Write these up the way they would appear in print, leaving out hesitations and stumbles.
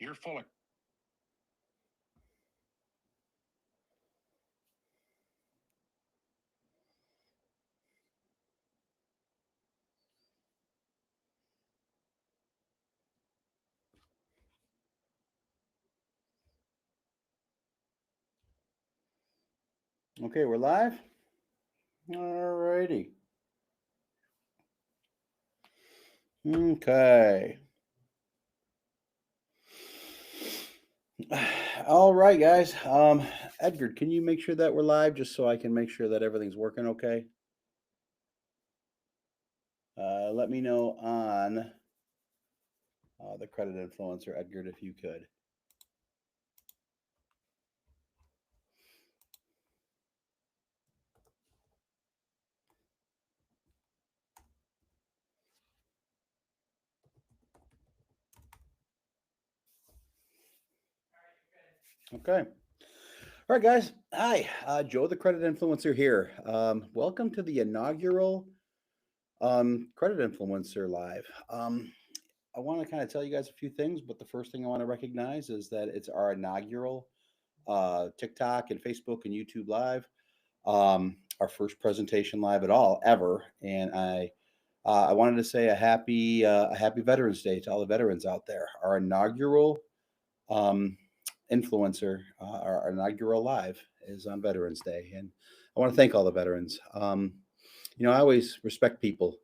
You're full of. Okay, we're live. All righty. Okay. All right, guys. Edgar, can you make sure that we're live just so I can make sure that everything's working okay? Let me know on the credit influencer, Edgar, if you could. Okay. All right, guys. Hi, Joe, the credit influencer here. Welcome to the inaugural credit influencer live. I want to kind of tell you guys a few things, but the first thing I want to recognize is that it's our inaugural TikTok and Facebook and YouTube live, our first presentation live at all ever, and I wanted to say a happy Veterans Day to all the veterans out there. Our inaugural um, influencer, our inaugural live is on Veterans Day, and I want to thank all the veterans. I always respect people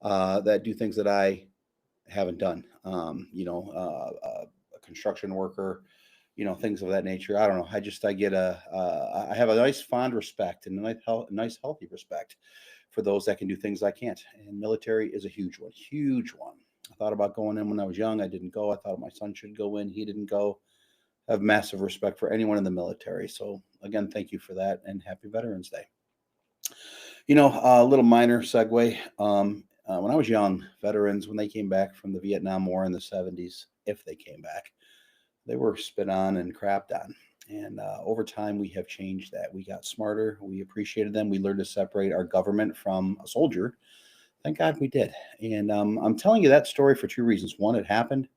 that do things that I haven't done. A construction worker, things of that nature. I don't know. I have a nice fond respect and a nice healthy respect for those that can do things I can't. And military is a huge one. I thought about going in when I was young. I didn't go. I thought my son should go in. He didn't go. I have massive respect for anyone in the military. So again, thank you for that and happy Veterans Day. A little minor segue. When I was young, veterans, when they came back from the Vietnam War in the 70s, if they came back, they were spit on and crapped on. And over time, we have changed that. We got smarter. We appreciated them. We learned to separate our government from a soldier. Thank God we did. And I'm telling you that story for two reasons. One, it happened.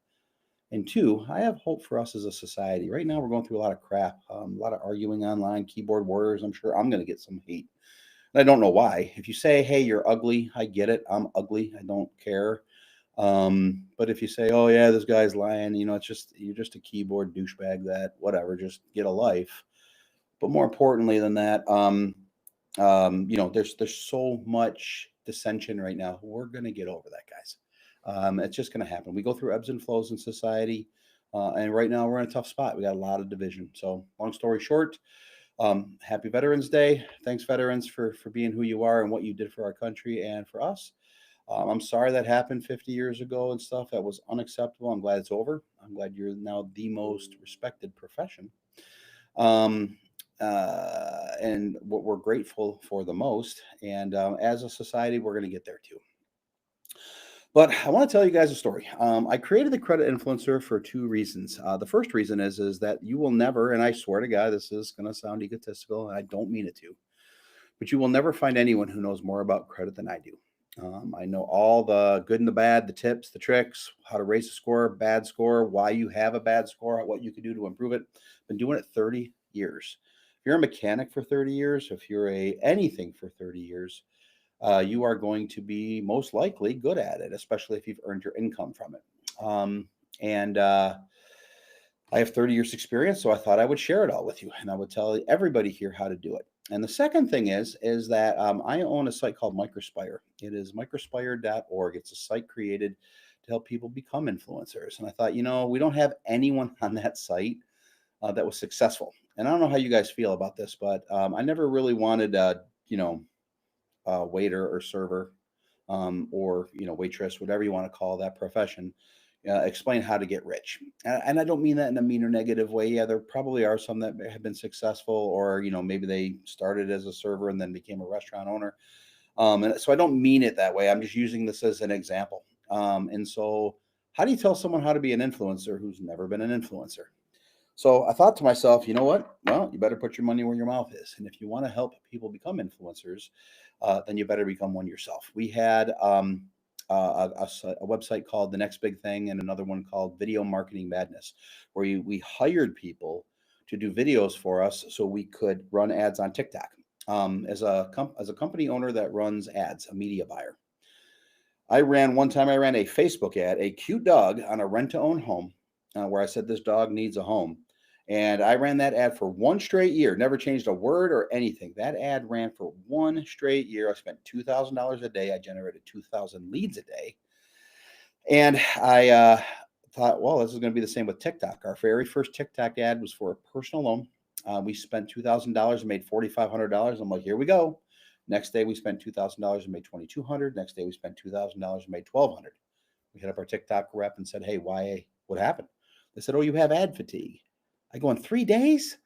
And two, I have hope for us as a society. Right now, we're going through a lot of crap, a lot of arguing online, keyboard warriors. I'm sure I'm going to get some hate. And I don't know why. If you say, hey, you're ugly, I get it. I'm ugly. I don't care. But if you say, oh, yeah, this guy's lying, you're just a keyboard douchebag that, whatever, just get a life. But more importantly than that, there's so much dissension right now. We're going to get over that, guys. It's just going to happen. We go through ebbs and flows in society. And right now we're in a tough spot. We got a lot of division. So long story short, happy Veterans Day. Thanks, veterans, for being who you are and what you did for our country and for us. I'm sorry that happened 50 years ago and stuff. That was unacceptable. I'm glad it's over. I'm glad you're now the most respected profession. Um, and what we're grateful for the most. And as a society, we're going to get there too. But I want to tell you guys a story. I created the credit influencer for two reasons. The first reason is that you will never, and I swear to God, this is going to sound egotistical, and I don't mean it to, but you will never find anyone who knows more about credit than I do. I know all the good and the bad, the tips, the tricks, how to raise a score, bad score, why you have a bad score, what you can do to improve it. Been doing it 30 years. If you're a mechanic for 30 years, if you're a anything for 30 years, you are going to be most likely good at it, especially if you've earned your income from it. And I have 30 years experience, so I thought I would share it all with you, and I would tell everybody here how to do it. And the second thing is that I own a site called Microspire. It is microspire.org. It's a site created to help people become influencers. And I thought, we don't have anyone on that site that was successful. And I don't know how you guys feel about this, but I never really wanted, waiter or server or waitress, whatever you want to call that profession, explain how to get rich. And I don't mean that in a mean or negative way. Yeah, there probably are some that have been successful, or maybe they started as a server and then became a restaurant owner. And so I don't mean it that way. I'm just using this as an example. And so, how do you tell someone how to be an influencer who's never been an influencer? So I thought to myself, you know what? Well, you better put your money where your mouth is. And if you want to help people become influencers, then you better become one yourself. We had a website called The Next Big Thing and another one called Video Marketing Madness, where we hired people to do videos for us so we could run ads on TikTok. As a company owner that runs ads, a media buyer, one time I ran a Facebook ad, a cute dog on a rent to own home, where I said this dog needs a home. And I ran that ad for one straight year, never changed a word or anything. That ad ran for one straight year. I spent $2,000 a day. I generated 2,000 leads a day. And I thought, well, this is going to be the same with TikTok. Our very first TikTok ad was for a personal loan. We spent $2,000 and made $4,500. I'm like, here we go. Next day we spent $2,000 and made $2,200. Next day we spent $2,000 and made $1,200. We hit up our TikTok rep and said, hey, why? What happened? They said, oh, you have ad fatigue. I go, in 3 days?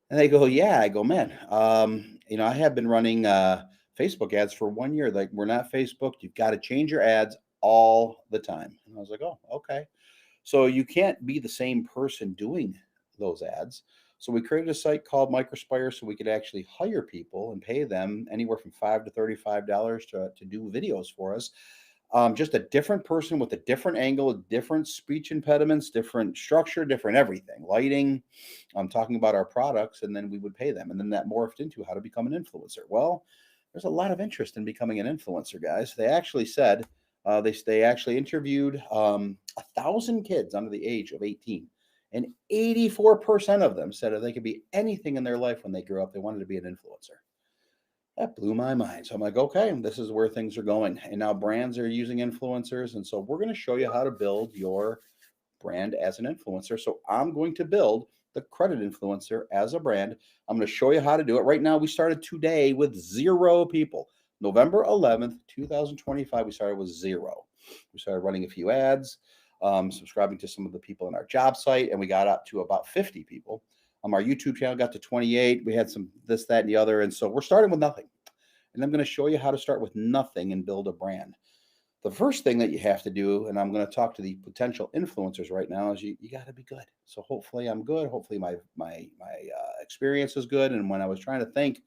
And they go, yeah. I go, man, I have been running Facebook ads for 1 year. Like, we're not Facebook. You've got to change your ads all the time. And I was like, oh, okay. So you can't be the same person doing those ads. So we created a site called Microspire so we could actually hire people and pay them anywhere from $5 to $35 to do videos for us. Just a different person with a different angle, different speech impediments, different structure, different everything, lighting. I'm talking about our products, and then we would pay them. And then that morphed into how to become an influencer. Well, there's a lot of interest in becoming an influencer, guys. They actually said, they actually interviewed 1,000 kids under the age of 18. And 84% of them said if they could be anything in their life when they grew up, they wanted to be an influencer. That blew my mind. So I'm like, okay, this is where things are going. And now brands are using influencers. And so we're going to show you how to build your brand as an influencer. So I'm going to build the credit influencer as a brand. I'm going to show you how to do it. Right now, we started today with 0 people. November 11th, 2025, we started with 0. We started running a few ads, subscribing to some of the people on our job site, and we got up to about 50 people. Our YouTube channel got to 28. We had some this, that, and the other. And so we're starting with nothing. And I'm going to show you how to start with nothing and build a brand. The first thing that you have to do, and I'm going to talk to the potential influencers right now, is you got to be good. So hopefully I'm good. Hopefully my experience is good. And when I was trying to think,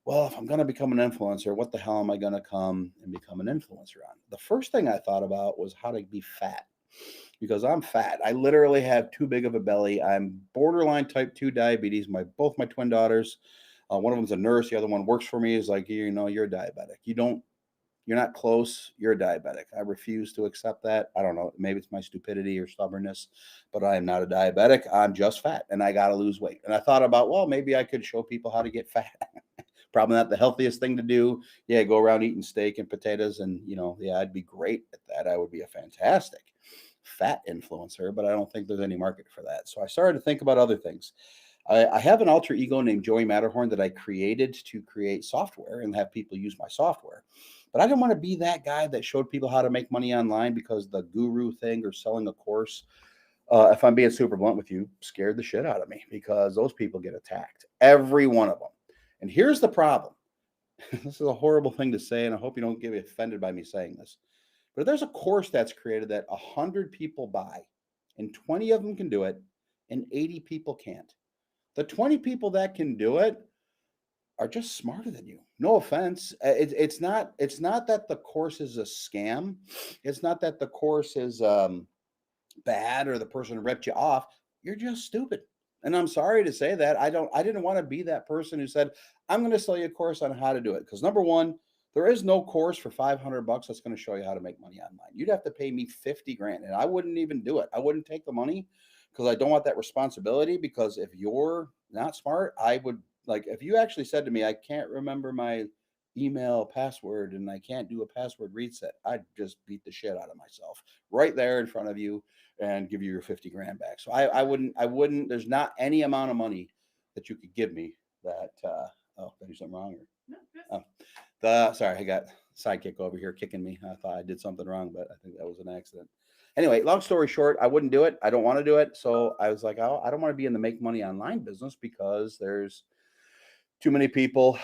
well, if I'm going to become an influencer, what the hell am I going to come and become an influencer on? The first thing I thought about was how to be fat. Because I'm fat. I literally have too big of a belly. I'm borderline type 2 diabetes. Both my twin daughters, one of them's a nurse. The other one works for me. Is like, you're diabetic. You're not close. You're diabetic. I refuse to accept that. I don't know. Maybe it's my stupidity or stubbornness, but I am not a diabetic. I'm just fat and I got to lose weight. And I thought about, well, maybe I could show people how to get fat. Probably not the healthiest thing to do. Yeah, go around eating steak and potatoes and, I'd be great at that. I would be a fantastic fat influencer, but I don't think there's any market for that. So I started to think about other things. I have an alter ego named Joey Matterhorn that I created to create software and have people use my software. But I didn't want to be that guy that showed people how to make money online because the guru thing or selling a course, if I'm being super blunt with you, scared the shit out of me because those people get attacked. Every one of them. And here's the problem. This is a horrible thing to say, and I hope you don't get offended by me saying this. But if there's a course that's created that 100 people buy and 20 of them can do it and 80 people can't, the 20 people that can do it are just smarter than you. No offense. It's not that the course is a scam. It's not that the course is bad or the person ripped you off. You're just stupid. And I'm sorry to say that. I didn't want to be that person who said, I'm going to sell you a course on how to do it. Because number one, there is no course for $500 that's going to show you how to make money online. You'd have to pay me 50 grand and I wouldn't even do it. I wouldn't take the money because I don't want that responsibility. Because if you're not smart, I would if you actually said to me, I can't remember my email password and I can't do a password reset, I'd just beat the shit out of myself right there in front of you and give you your 50 grand back. So I wouldn't, there's not any amount of money that you could give me that, did I do something wrong? Sorry, I got sidekick over here kicking me. I thought I did something wrong, but I think that was an accident. Anyway, long story short, I wouldn't do it. I don't want to do it. So I was like, I don't want to be in the make money online business because there's too many people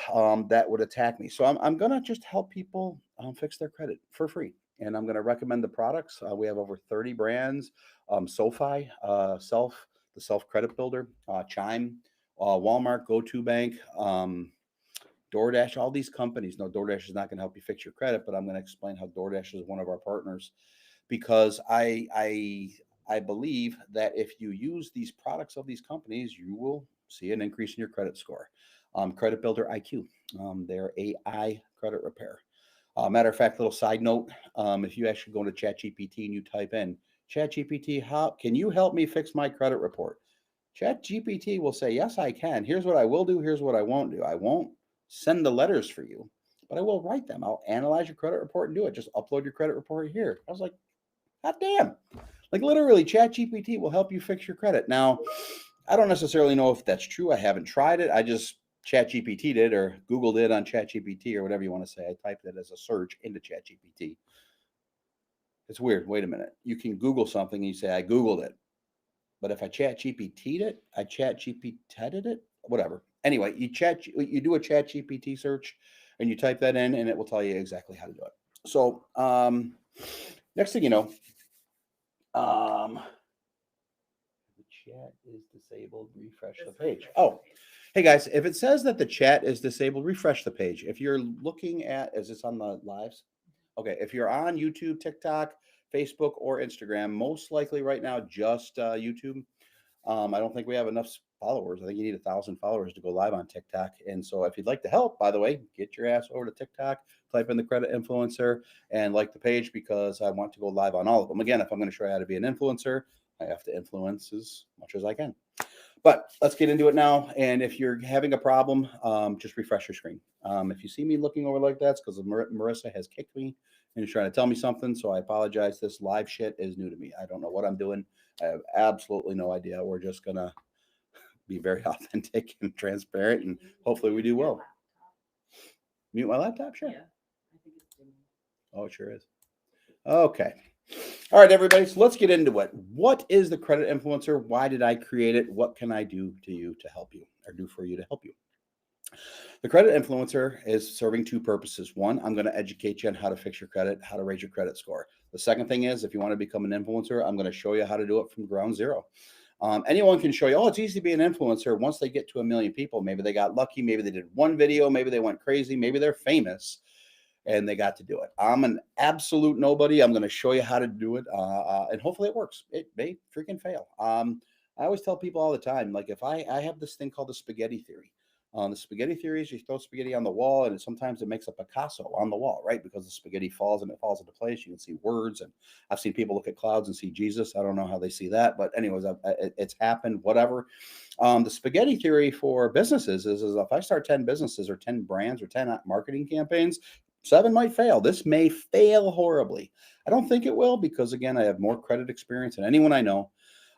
that would attack me. So I'm going to just help people fix their credit for free. And I'm going to recommend the products. We have over 30 brands, SoFi, the Self Credit Builder, Chime, Walmart, GoToBank, DoorDash, all these companies. No, DoorDash is not going to help you fix your credit, but I'm going to explain how DoorDash is one of our partners because I believe that if you use these products of these companies, you will see an increase in your credit score. Credit Builder IQ, they're AI credit repair. Matter of fact, little side note: if you actually go to ChatGPT and you type in ChatGPT, how can you help me fix my credit report? ChatGPT will say, yes, I can. Here's what I will do. Here's what I won't do. I won't send the letters for you, but I will write them. I'll analyze your credit report and do it. Just upload your credit report here. I was like, God damn. Like literally, ChatGPT will help you fix your credit. Now, I don't necessarily know if that's true. I haven't tried it. I just ChatGPT did or Googled it on ChatGPT or whatever you want to say. I typed it as a search into ChatGPT. It's weird. Wait a minute. You can Google something and you say, I Googled it. But if I ChatGPT'd it, I ChatGPT'd it, whatever. Anyway, you do a ChatGPT search and you type that in and it will tell you exactly how to do it. So next thing you know, the chat is disabled. Refresh the page. Oh, hey guys, if it says that the chat is disabled, refresh the page. If you're looking at, is this on the lives? Okay, if you're on YouTube, TikTok, Facebook, or Instagram, most likely right now just YouTube. I don't think we have enough followers. I think you need 1,000 followers to go live on TikTok. And so if you'd like to help, by the way, get your ass over to TikTok, type in the credit influencer and like the page because I want to go live on all of them. Again, if I'm going to show you how to be an influencer, I have to influence as much as I can. But let's get into it now. And if you're having a problem, just refresh your screen. If you see me looking over like that, it's because Marissa has kicked me and is trying to tell me something. So I apologize. This live shit is new to me. I don't know what I'm doing. I have absolutely no idea. We're just going to be very authentic and transparent, and hopefully we do well. Mute my laptop? Sure. Yeah, I think it's doing. Oh, it sure is. Okay. All right, everybody. So let's get into it. What is the credit influencer? Why did I create it? What can I do to you to help you or do for you to help you? The credit influencer is serving two purposes. One, I'm going to educate you on how to fix your credit, how to raise your credit score. The second thing is, if you want to become an influencer, I'm going to show you how to do it from ground zero. Anyone can show you, oh, it's easy to be an influencer. Once they get to 1 million people, maybe they got lucky. Maybe they did one video. Maybe they went crazy. Maybe they're famous and they got to do it. I'm an absolute nobody. I'm going to show you how to do it. And hopefully it works. It may freaking fail. I always tell people all the time, like if I have this thing called the spaghetti theory. The spaghetti theory is you throw spaghetti on the wall and sometimes it makes a Picasso on the wall, right? Because the spaghetti falls and it falls into place. You can see words, and I've seen people look at clouds and see Jesus. I don't know how they see that, but anyways, it's happened, whatever. The spaghetti theory for businesses is if I start 10 businesses or 10 brands or 10 marketing campaigns, 7 might fail. This may fail horribly. I don't think it will because, again, I have more credit experience than anyone I know.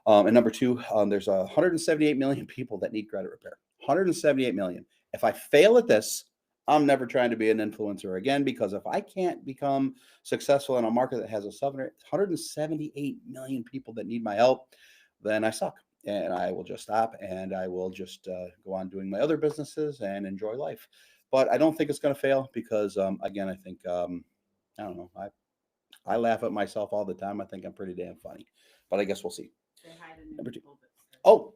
And number two, there's 178 million people that need credit repair. 178 million. If I fail at this, I'm never trying to be an influencer again, because if I can't become successful in a market that has 178 million people that need my help, then I suck. And I will just stop and I will just go on doing my other businesses and enjoy life. But I don't think it's going to fail because, again, I think, I don't know. I laugh at myself all the time. I think I'm pretty damn funny. But I guess we'll see. Number two. Oh,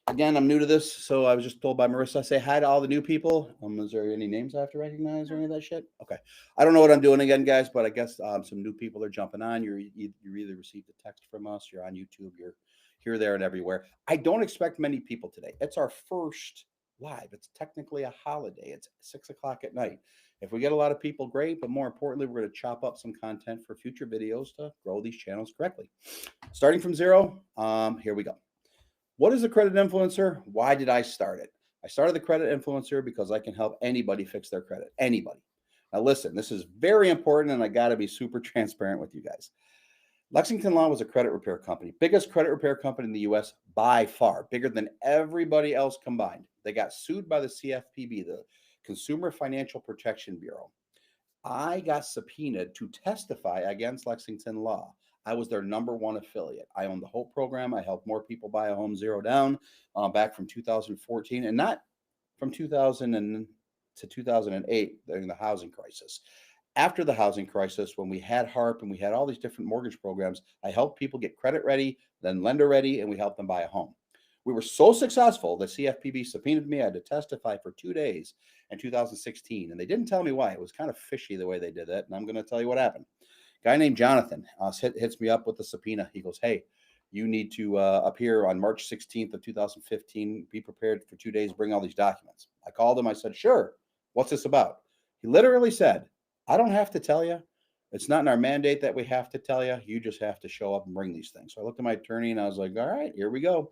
again, I'm new to this, so I was just told by Marissa, say hi to all the new people. Is there any names I have to recognize or any of that shit? Okay. I don't know what I'm doing again, guys, but I guess some new people are jumping on. You either received a text from us, you're on YouTube, you're here, there, and everywhere. I don't expect many people today. It's our first live. It's technically a holiday. It's 6 o'clock at night. If we get a lot of people, great, but more importantly, we're going to chop up some content for future videos to grow these channels correctly. Starting from zero, here we go. What is a credit influencer? Why did I start it? I started the credit influencer because I can help anybody fix their credit. Anybody. Now listen, this is very important and I got to be super transparent with you guys. Lexington Law was a credit repair company, biggest credit repair company in the U.S. by far, bigger than everybody else combined. They got sued by the CFPB, the Consumer Financial Protection Bureau. I got subpoenaed to testify against Lexington Law. I was their number one affiliate. I owned the whole program. I helped more people buy a home zero down back from 2014 and not from 2000 to 2008 during the housing crisis. After the housing crisis, when we had HARP and we had all these different mortgage programs, I helped people get credit ready, then lender ready, and we helped them buy a home. We were so successful that CFPB subpoenaed me. I had to testify for 2 days in 2016, and they didn't tell me why. It was kind of fishy the way they did that, and I'm going to tell you what happened. Guy named Jonathan hits me up with the subpoena. He goes, "Hey, you need to appear on March 16th of 2015. Be prepared for 2 days. Bring all these documents." I called him. I said, "Sure. What's this about?" He literally said, "I don't have to tell you. It's not in our mandate that we have to tell you. You just have to show up and bring these things." So I looked at my attorney and I was like, "All right, here we go."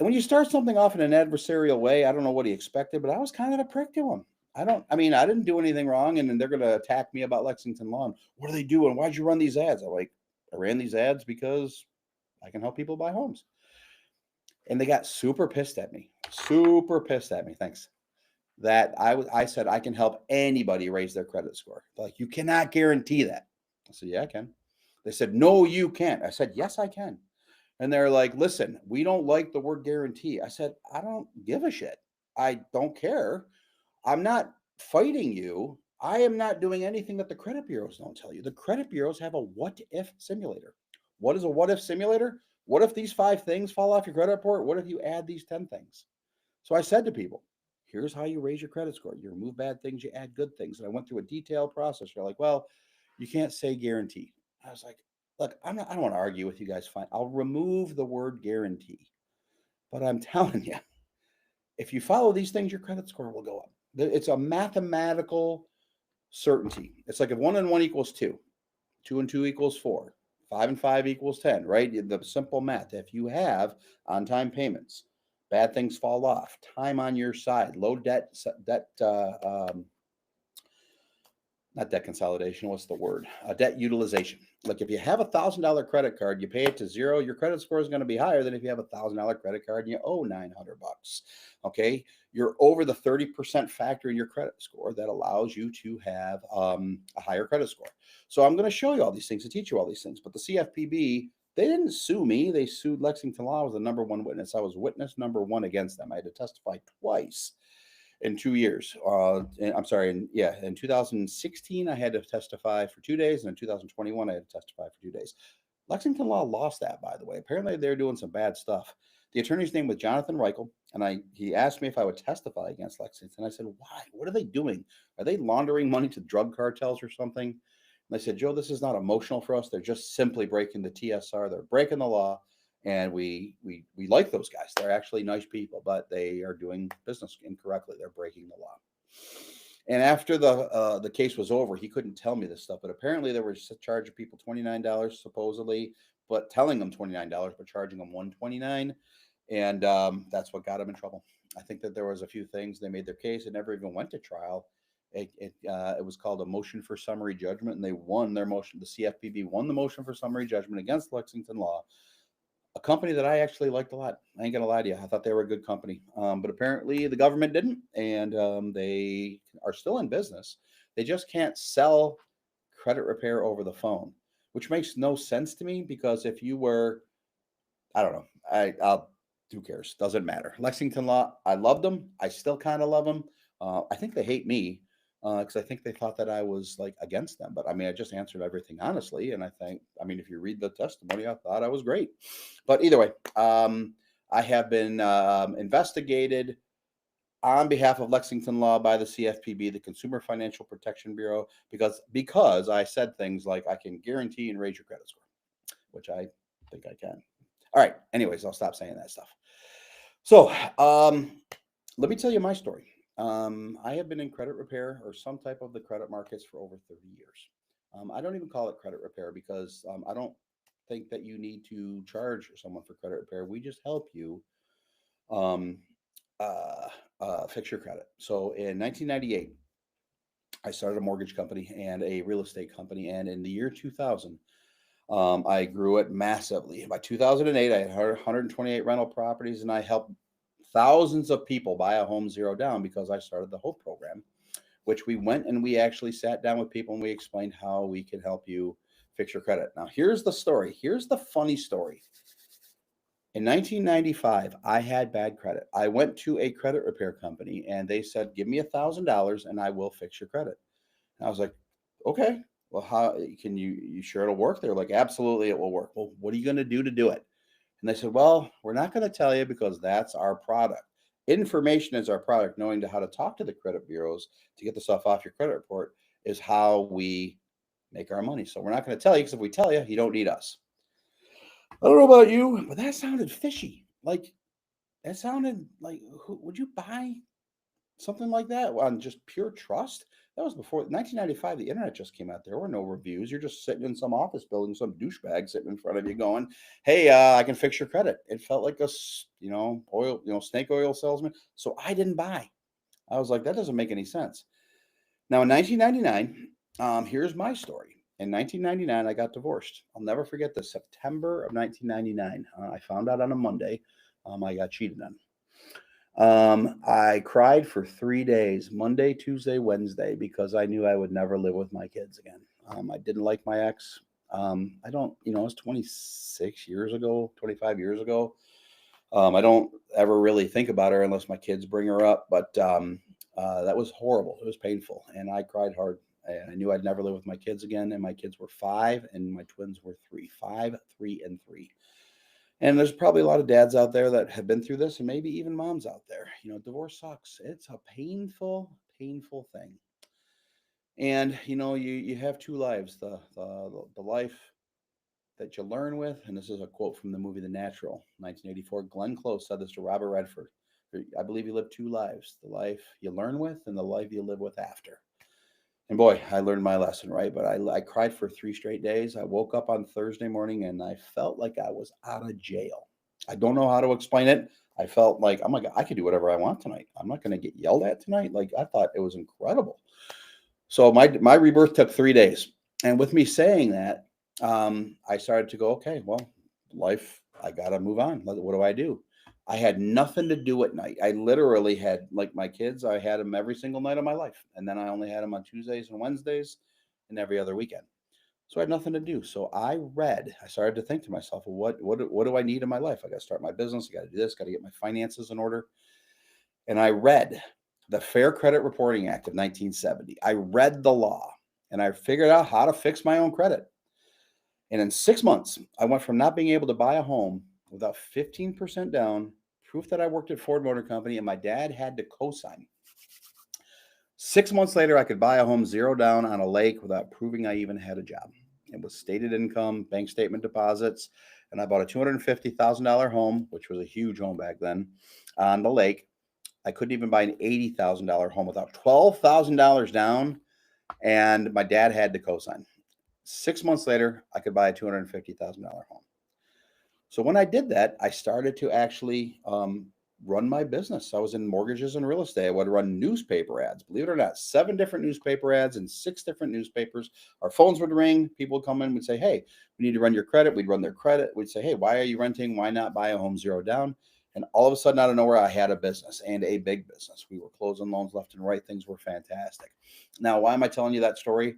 And when you start something off in an adversarial way, I don't know what he expected, but I was kind of a prick to him. I didn't do anything wrong. And then they're going to attack me about Lexington Law. And what are they doing? Why'd you run these ads? I'm like, I ran these ads because I can help people buy homes. And they got super pissed at me. Super pissed at me. Thanks. That I said I can help anybody raise their credit score. They're like, you cannot guarantee that. I said, yeah, I can. They said, no, you can't. I said, yes, I can. And they're like, listen, we don't like the word guarantee. I said, I don't give a shit. I don't care. I'm not fighting you. I am not doing anything that the credit bureaus don't tell you. The credit bureaus have a what if simulator. What is a what if simulator? What if these 5 things fall off your credit report? What if you add these 10 things? So I said to people, here's how you raise your credit score. You remove bad things, you add good things. And I went through a detailed process. You're like, well, you can't say guarantee. I was like, look, I don't want to argue with you guys. Fine. I'll remove the word guarantee. But I'm telling you, if you follow these things, your credit score will go up. It's a mathematical certainty. It's like if 1 and 1 equals 2, 2 and 2 equals 4, 5 and 5 equals 10, right? The simple math. If you have on time payments, bad things fall off, time on your side, low debt, not debt consolidation. What's the word? Debt utilization. Like if you have $1,000 credit card, you pay it to zero, your credit score is going to be higher than if you have $1,000 credit card and you owe $900. Okay, you're over the 30% factor in your credit score that allows you to have a higher credit score. So I'm going to show you all these things to teach you all these things. But the CFPB, they didn't sue me. They sued Lexington Law. I was the number 1 witness. I was witness number 1 against them. I had to testify twice in 2 years. In 2016, I had to testify for 2 days, and in 2021, I had to testify for 2 days. Lexington Law lost that, by the way. Apparently, they're doing some bad stuff. The attorney's name was Jonathan Reichel, and he asked me if I would testify against Lexington. I said, why? What are they doing? Are they laundering money to drug cartels or something? And they said, Joe, this is not emotional for us. They're just simply breaking the TSR. They're breaking the law. And we like those guys. They're actually nice people, but they are doing business incorrectly. They're breaking the law. And after the case was over, he couldn't tell me this stuff. But apparently, they were charging people $29 supposedly, but telling them $29, but charging them $129, and that's what got him in trouble. I think that there was a few things. They made their case. It never even went to trial. It was called a motion for summary judgment, and they won their motion. The CFPB won the motion for summary judgment against Lexington Law, a company that I actually liked a lot. I ain't gonna lie to you. I thought they were a good company, but apparently the government didn't, and they are still in business. They just can't sell credit repair over the phone, which makes no sense to me because if you were, I don't know, who cares? Doesn't matter. Lexington Law, I loved them. I still kind of love them. I think they hate me because I think they thought that I was like against them. But I mean, I just answered everything honestly, and if you read the testimony, I thought I was great. But either way, I have been investigated on behalf of Lexington Law by the CFPB, the Consumer Financial Protection Bureau, because I said things like I can guarantee and raise your credit score, which I think I can. All right. Anyways, I'll stop saying that stuff. So let me tell you my story. I have been in credit repair or some type of the credit markets for over 30 years. I don't even call it credit repair because I don't think that you need to charge someone for credit repair. We just help you fix your credit. So in 1998, I started a mortgage company and a real estate company. And in the year 2000, I grew it massively. By 2008, I had 128 rental properties, and I helped thousands of people buy a home zero down because I started the HOPE program, which we went and we actually sat down with people and we explained how we can help you fix your credit. Now, here's the story. Here's the funny story. In 1995, I had bad credit. I went to a credit repair company and they said, give me $1,000 and I will fix your credit. And I was like, okay, well, how can you sure it'll work? They're like, absolutely, it will work. Well, what are you going to do it? And they said, well, we're not going to tell you because that's our product. Information is our product. Knowing how to talk to the credit bureaus to get the stuff off your credit report is how we make our money. So we're not going to tell you, because if we tell you, you don't need us. I don't know about you, but that sounded fishy. Like, that sounded like, would you buy something like that on just pure trust? That was before 1995. The internet just came out. There were no reviews. You're just sitting in some office building, some douchebag sitting in front of you going, "Hey, I can fix your credit." It felt like oil, snake oil salesman. So I didn't buy. I was like, that doesn't make any sense. Now in 1999, here's my story. In 1999, I got divorced. I'll never forget this. September of 1999. I found out on a Monday. I got cheated on. I cried for 3 days, Monday, Tuesday, Wednesday, because I knew I would never live with my kids again. I didn't like my ex. I don't, it was 26 years ago, 25 years ago. I don't ever really think about her unless my kids bring her up, but that was horrible. It was painful, and I cried hard. And I knew I'd never live with my kids again. And my kids were 5, and my twins were 3, 5, 3, and 3. And there's probably a lot of dads out there that have been through this, and maybe even moms out there. Divorce sucks. It's a painful, painful thing. And you have two lives: the life that you learn with, and this is a quote from the movie The Natural, 1984. Glenn Close said this to Robert Redford. I believe you live two lives: the life you learn with, and the life you live with after. And boy, I learned my lesson, right? But I cried for 3 straight days. I woke up on Thursday morning and I felt like I was out of jail. I don't know how to explain it. I felt like, oh my God, I could do whatever I want tonight. I'm not going to get yelled at tonight. Like, I thought it was incredible. So my rebirth took 3 days. And with me saying that, I started to go, okay, well, life, I got to move on. What do I do? I had nothing to do at night. I literally had, like my kids, I had them every single night of my life. And then I only had them on Tuesdays and Wednesdays and every other weekend. So I had nothing to do. So I started to think to myself, well, what do I need in my life? I got to start my business. I got to do this, got to get my finances in order. And I read the Fair Credit Reporting Act of 1970. I read the law and I figured out how to fix my own credit. And in 6 months, I went from not being able to buy a home without 15% down, proof that I worked at Ford Motor Company, and my dad had to co-sign. 6 months later, I could buy a home 0 down on a lake without proving I even had a job. It was stated income, bank statement deposits, and I bought a $250,000 home, which was a huge home back then, on the lake. I couldn't even buy an $80,000 home without $12,000 down, and my dad had to co-sign. 6 months later, I could buy a $250,000 home. So when I did that, I started to actually run my business. I was in mortgages and real estate. I would run newspaper ads. Believe it or not, 7 different newspaper ads in 6 different newspapers. Our phones would ring. People would come in and would say, hey, we need to run your credit. We'd run their credit. We'd say, hey, why are you renting? Why not buy a home 0 down? And all of a sudden, out of nowhere, I had a business, and a big business. We were closing loans left and right. Things were fantastic. Now, why am I telling you that story?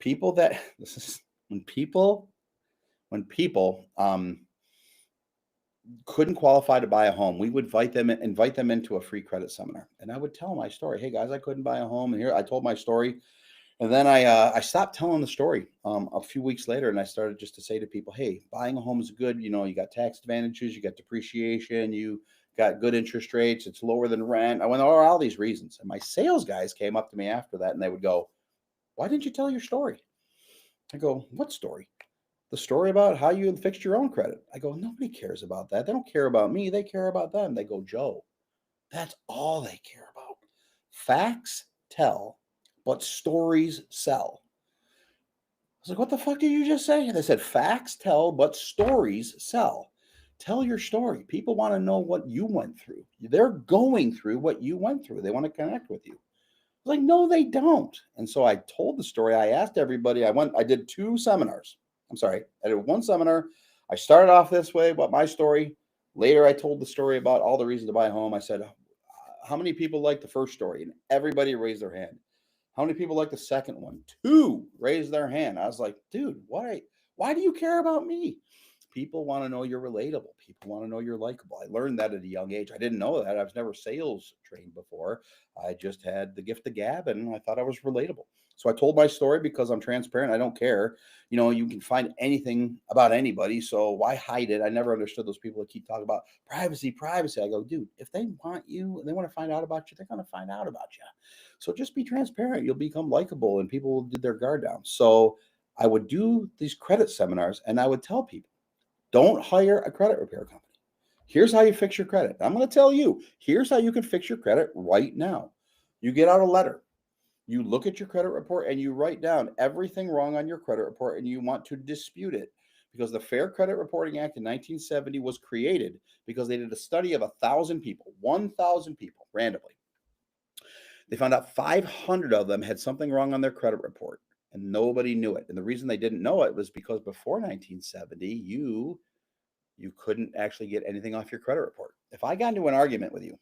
When people couldn't qualify to buy a home, we would invite them into a free credit seminar, and I would tell my story. Hey guys, I couldn't buy a home, and here I told my story, and then I stopped telling the story a few weeks later, and I started just to say to people, hey, buying a home is good. You got tax advantages, you got depreciation, you got good interest rates, it's lower than rent. I went over all these reasons, and my sales guys came up to me after that, and they would go, why didn't you tell your story? I go, what story? The story about how you fixed your own credit. I go, nobody cares about that. They don't care about me. They care about them. They go, Joe, that's all they care about. Facts tell, but stories sell. I was like, what the fuck did you just say? And they said, facts tell, but stories sell. Tell your story. People want to know what you went through. They're going through what you went through. They want to connect with you. Like, no, they don't. And so I told the story. I asked everybody. I did 2 seminars. I'm sorry. I did 1 seminar. I started off this way about my story. Later, I told the story about all the reasons to buy a home. I said, how many people like the first story? And everybody raised their hand. How many people like the second one? 2 raised their hand. I was like, dude, why do you care about me? People want to know you're relatable. People want to know you're likable. I learned that at a young age. I didn't know that. I was never sales trained before. I just had the gift of gab and I thought I was relatable. So I told my story because I'm transparent. I don't care. You can find anything about anybody. So why hide it? I never understood those people that keep talking about privacy, privacy. I go, dude, if they want you and they want to find out about you, they're going to find out about you. So just be transparent. You'll become likable and people will do their guard down. So I would do these credit seminars and I would tell people, don't hire a credit repair company. Here's how you fix your credit. I'm going to tell you, here's how you can fix your credit right now. You get out a letter. You look at your credit report and you write down everything wrong on your credit report and you want to dispute it because the Fair Credit Reporting Act in 1970 was created because they did a study of 1,000 people, 1,000 people randomly. They found out 500 of them had something wrong on their credit report and nobody knew it. And the reason they didn't know it was because before 1970, you couldn't actually get anything off your credit report. If I got into an argument with you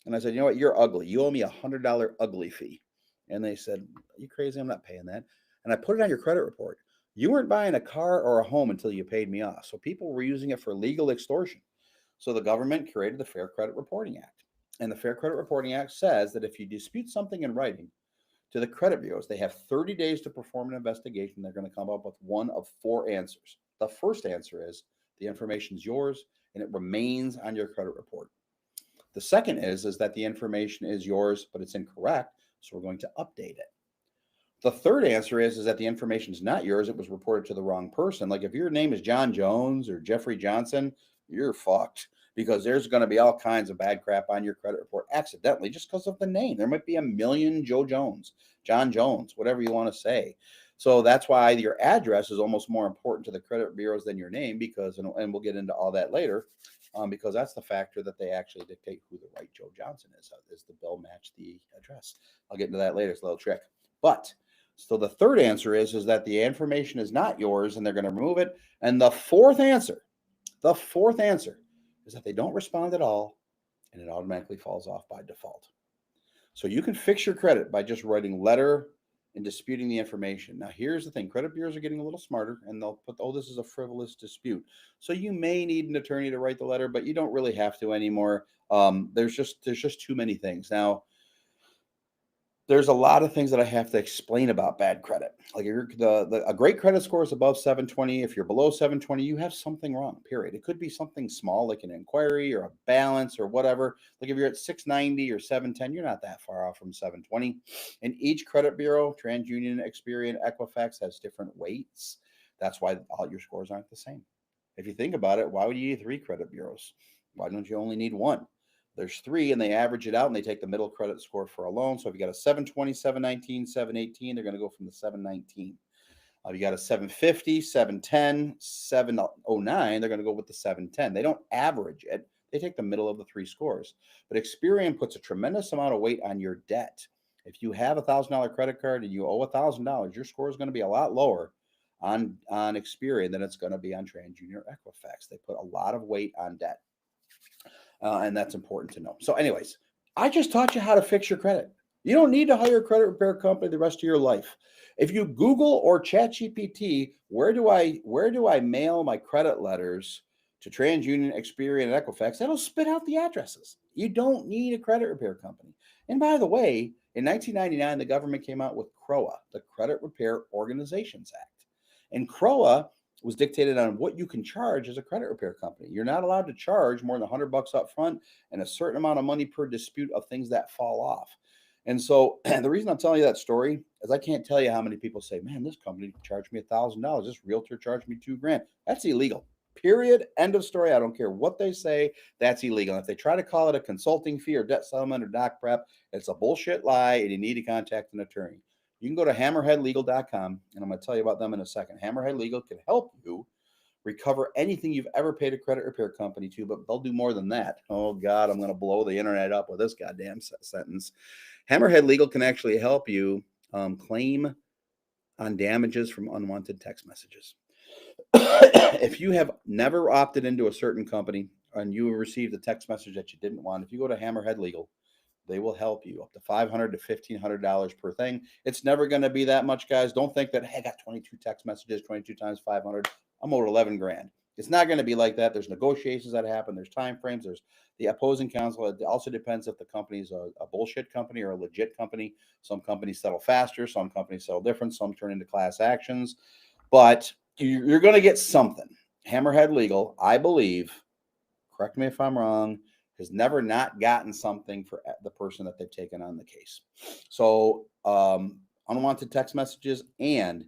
and I said, you know what, you're ugly. You owe me $100 ugly fee. And they said, are you crazy? I'm not paying that. And I put it on your credit report. You weren't buying a car or a home until you paid me off. So people were using it for legal extortion. So the government created the Fair Credit Reporting Act. And the Fair Credit Reporting Act says that if you dispute something in writing to the credit bureaus, they have 30 days to perform an investigation. They're going to come up with one of 4 answers. The first answer is the information is yours and it remains on your credit report. The second is that the information is yours, but it's incorrect. So we're going to update it. The third answer is that the information is not yours. It was reported to the wrong person. Like if your name is John Jones or Jeffrey Johnson, you're fucked because there's going to be all kinds of bad crap on your credit report accidentally just because of the name. There might be a million Joe Jones, John Jones, whatever you want to say. So that's why your address is almost more important to the credit bureaus than your name because, and we'll get into all that later, because that's the factor that they actually dictate who the right Joe Johnson is. Is the bill match the address? I'll get into that later. It's a little trick. But so the third answer is that the information is not yours and they're going to remove it. And the fourth answer is that they don't respond at all and it automatically falls off by default. So you can fix your credit by just writing letter and disputing the information. Now, here's the thing. Credit bureaus are getting a little smarter and they'll put, oh, this is a frivolous dispute. So you may need an attorney to write the letter, but you don't really have to anymore. There's just too many things. Now, there's a lot of things that I have to explain about bad credit. Like if a great credit score is above 720. If you're below 720, you have something wrong, period. It could be something small like an inquiry or a balance or whatever. Like if you're at 690 or 710, you're not that far off from 720. And each credit bureau, TransUnion, Experian, Equifax has different weights. That's why all your scores aren't the same. If you think about it, why would you need 3 credit bureaus? Why don't you only need 1? There's 3 and they average it out and they take the middle credit score for a loan. So if you got a 720, 719, 718, they're going to go from the 719. You got a 750, 710, 709, they're going to go with the 710. They don't average it. They take the middle of the 3 scores. But Experian puts a tremendous amount of weight on your debt. If you have a $1,000 credit card and you owe $1,000, your score is going to be a lot lower on Experian than it's going to be on TransUnion or Equifax. They put a lot of weight on debt. And that's important to know. So anyways, I just taught you how to fix your credit. You don't need to hire a credit repair company the rest of your life. If you Google or ChatGPT, where do I mail my credit letters to TransUnion, Experian, and Equifax, that'll spit out the addresses. You don't need a credit repair company. And by the way, in 1999, the government came out with CROA, the Credit Repair Organizations Act. And CROA was dictated on what you can charge as a credit repair company. You're not allowed to charge more than $100 up front and a certain amount of money per dispute of things that fall off. And so the reason I'm telling you that story is I can't tell you how many people say, man, this company charged me $1,000. This realtor charged me $2,000. That's illegal. Period. End of story. I don't care what they say. That's illegal. And if they try to call it a consulting fee or debt settlement or doc prep, it's a bullshit lie and you need to contact an attorney. You can go to hammerheadlegal.com, and I'm going to tell you about them in a second. Hammerhead Legal can help you recover anything you've ever paid a credit repair company to, but they'll do more than that. Oh, God, I'm going to blow the internet up with this goddamn sentence. Hammerhead Legal can actually help you claim on damages from unwanted text messages. If you have never opted into a certain company and you received a text message that you didn't want, if you go to Hammerhead Legal, they will help you up to $500 to $1,500 per thing. It's never going to be that much, guys. Don't think that, hey, I got 22 text messages, 22 times 500. I'm owed $11,000. It's not going to be like that. There's negotiations that happen. There's time frames. There's the opposing counsel. It also depends if the company is a bullshit company or a legit company. Some companies settle faster. Some companies settle different. Some turn into class actions. But you're going to get something. Hammerhead Legal, I believe, correct me if I'm wrong, has never not gotten something for the person that they've taken on the case. So unwanted text messages and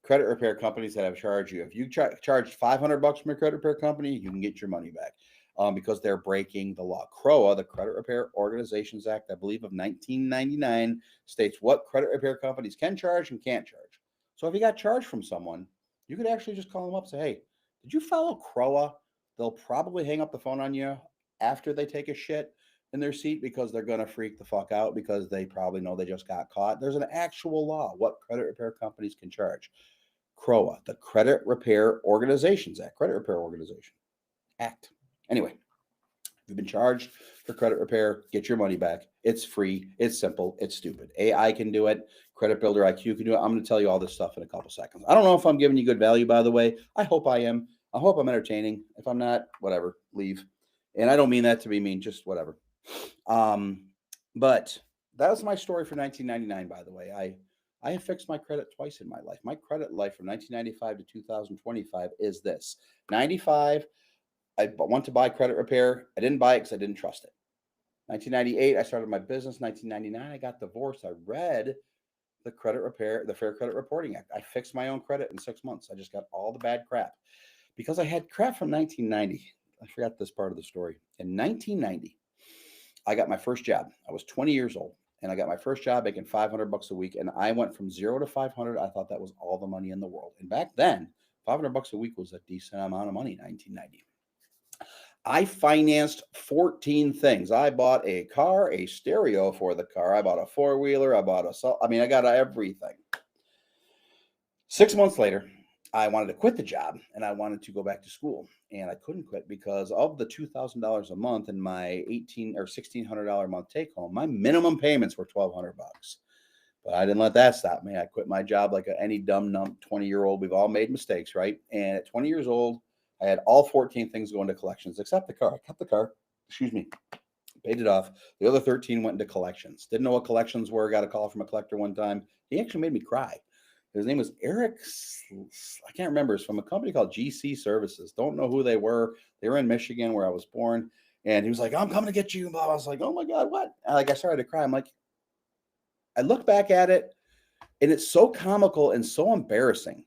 credit repair companies that have charged you. If you charged $500 from your credit repair company, you can get your money back because they're breaking the law. CROA, the Credit Repair Organizations Act, I believe of 1999, states what credit repair companies can charge and can't charge. So if you got charged from someone, you could actually just call them up and say, hey, did you follow CROA? They'll probably hang up the phone on you after they take a shit in their seat because they're going to freak the fuck out because they probably know they just got caught. There's an actual law what credit repair companies can charge. CROA, the Credit Repair Organizations Act, Credit Repair Organization Act. Anyway, if you've been charged for credit repair, get your money back. It's free. It's simple. It's stupid. AI can do it. Credit Builder IQ can do it. I'm going to tell you all this stuff in a couple seconds. I don't know if I'm giving you good value, by the way. I hope I am. I hope I'm entertaining. If I'm not, whatever, leave. And I don't mean that to be mean, just whatever. But that was my story for 1999, by the way. I have fixed my credit twice in my life. My credit life from 1995 to 2025 is this. 95, I went to buy credit repair. I didn't buy it because I didn't trust it. 1998, I started my business. 1999, I got divorced. I read the credit repair, the Fair Credit Reporting Act. I fixed my own credit in 6 months. I just got all the bad crap because I had crap from 1990. I forgot this part of the story. In 1990, I got my first job. I was 20 years old. And I got my first job making $500 a week. And I went from 0 to 500. I thought that was all the money in the world. And back then, $500 a week was a decent amount of money in 1990. I financed 14 things. I bought a car, a stereo for the car. I bought a four-wheeler. I got everything. 6 months later, I wanted to quit the job and I wanted to go back to school. And I couldn't quit because of the $2,000 a month and my $1,800 or $1,600 a month take home. My minimum payments were $1,200. But I didn't let that stop me. I quit my job like any dumb 20-year-old. We've all made mistakes, right? And at 20 years old, I had all 14 things going to collections except the car. I kept the car, paid it off. The other 13 went into collections. Didn't know what collections were. Got a call from a collector one time. He actually made me cry. His name was Eric. I can't remember. It's from a company called GC Services. Don't know who they were. They were in Michigan where I was born. And he was like, I'm coming to get you. And I was like, oh my God, what? And I started to cry. I'm like, I look back at it and it's so comical and so embarrassing.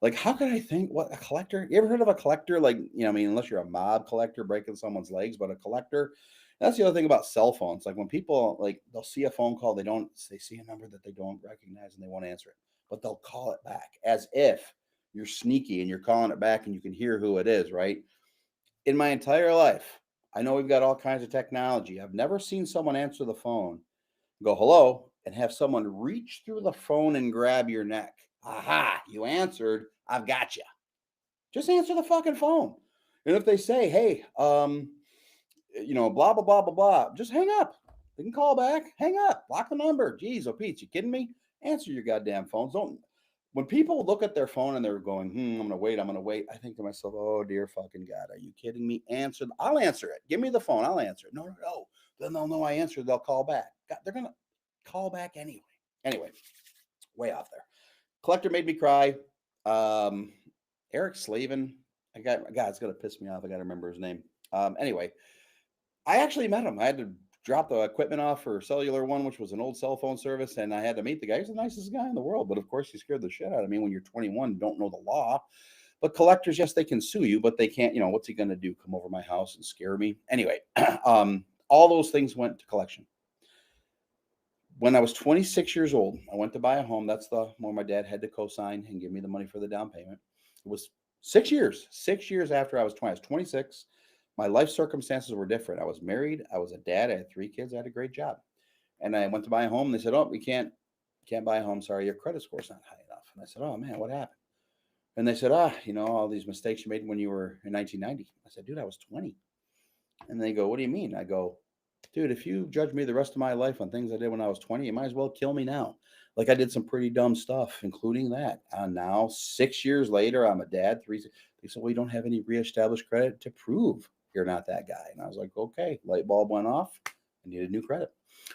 Like, how could I think what a collector? You ever heard of a collector? Like, unless you're a mob collector breaking someone's legs, but a collector. That's the other thing about cell phones. Like when people they'll see a phone call, they see a number that they don't recognize and they won't answer it, but they'll call it back as if you're sneaky and you're calling it back and you can hear who it is, right? In my entire life, I know we've got all kinds of technology. I've never seen someone answer the phone, go hello, and have someone reach through the phone and grab your neck. Aha, you answered. I've got you. Just answer the fucking phone. And if they say, hey, blah, blah, blah, blah, blah, just hang up. They can call back, hang up, block the number. Jeez, oh, Pete, you kidding me? Answer your goddamn phones. When people look at their phone and they're going, I'm going to wait. I think to myself, oh, dear fucking God, are you kidding me? Answer. I'll answer it. Give me the phone. I'll answer it. No. Then they'll know I answered. They'll call back. God, they're going to call back anyway. Anyway, way off there. Collector made me cry. Eric Slavin. God, it's going to piss me off. I got to remember his name. Anyway, I actually met him. I had to drop the equipment off for Cellular One, which was an old cell phone service, and I had to meet the guy. He's the nicest guy in the world, but of course he scared the shit out of me. When you're 21, don't know the law. But collectors, yes, they can sue you, but they can't, what's he going to do? Come over my house and scare me? Anyway, all those things went to collection. When I was 26 years old, I went to buy a home. That's the one my dad had to co-sign and give me the money for the down payment. It was 6 years after I was 20. I was 26. My life circumstances were different. I was married. I was a dad. I had 3 kids. I had a great job. And I went to buy a home. And they said, oh, we can't buy a home. Sorry, your credit score's not high enough. And I said, oh, man, what happened? And they said, all these mistakes you made when you were in 1990. I said, dude, I was 20. And they go, what do you mean? I go, dude, if you judge me the rest of my life on things I did when I was 20, you might as well kill me now. Like I did some pretty dumb stuff, including that. And now 6 years later, I'm a dad. They said, well, you don't have any reestablished credit to prove you're not that guy. And I was like, okay, light bulb went off. I needed new credit.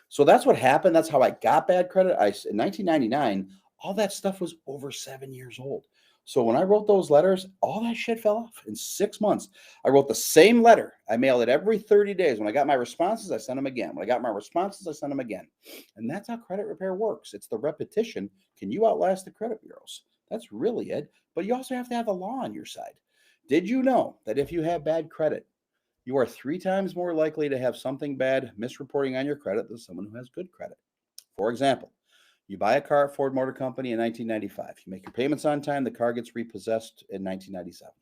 So that's what happened. That's how I got bad credit. In 1999, all that stuff was over 7 years old. So when I wrote those letters, all that shit fell off in 6 months. I wrote the same letter. I mailed it every 30 days. When I got my responses, I sent them again. When I got my responses, I sent them again. And that's how credit repair works. It's the repetition. Can you outlast the credit bureaus? That's really it. But you also have to have the law on your side. Did you know that if you have bad credit, you are 3 times more likely to have something bad misreporting on your credit than someone who has good credit? For example, you buy a car at Ford Motor Company in 1995. You make your payments on time. The car gets repossessed in 1997.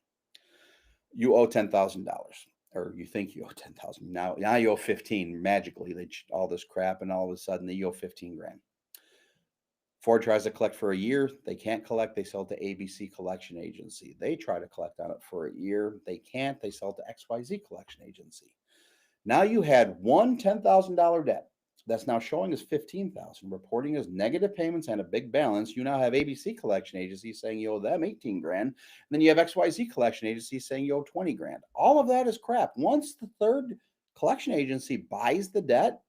You owe $10,000, or you think you owe 10,000. Now you owe 15. Magically, all this crap, and all of a sudden you owe 15 grand. Ford tries to collect for a year. They can't collect. They sell it to ABC Collection Agency. They try to collect on it for a year. They can't. They sell it to XYZ Collection Agency. Now you had one $10,000 debt that's now showing as 15,000, reporting as negative payments and a big balance. You now have ABC Collection Agency saying you owe them 18 grand. And then you have XYZ Collection Agency saying you owe 20 grand. All of that is crap. Once the third collection agency buys the debt,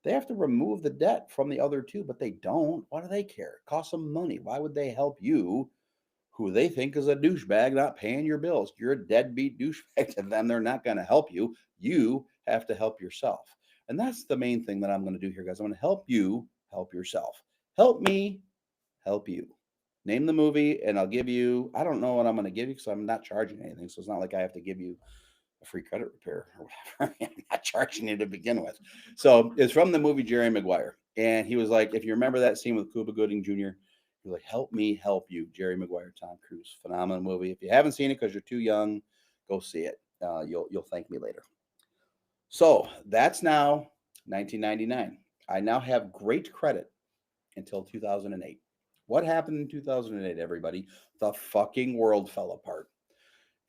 they have to remove the debt from the other two, but they don't. Why do they care? It costs them money. Why would they help you, who they think is a douchebag, not paying your bills? You're a deadbeat douchebag to them. They're not going to help you. You have to help yourself. And that's the main thing that I'm going to do here, guys. I'm going to help you help yourself. Help me help you. Name the movie, and I'll give you, I don't know what I'm going to give you because I'm not charging anything. So it's not like I have to give you a free credit repair or whatever. I'm not charging you to begin with. So it's from the movie Jerry Maguire. And he was like, if you remember that scene with Cuba Gooding Jr., he's like, help me help you. Jerry Maguire, Tom Cruise. Phenomenal movie. If you haven't seen it because you're too young, go see it. You'll thank me later. So that's now 1999. I now have great credit until 2008. What happened in 2008, everybody? The fucking world fell apart.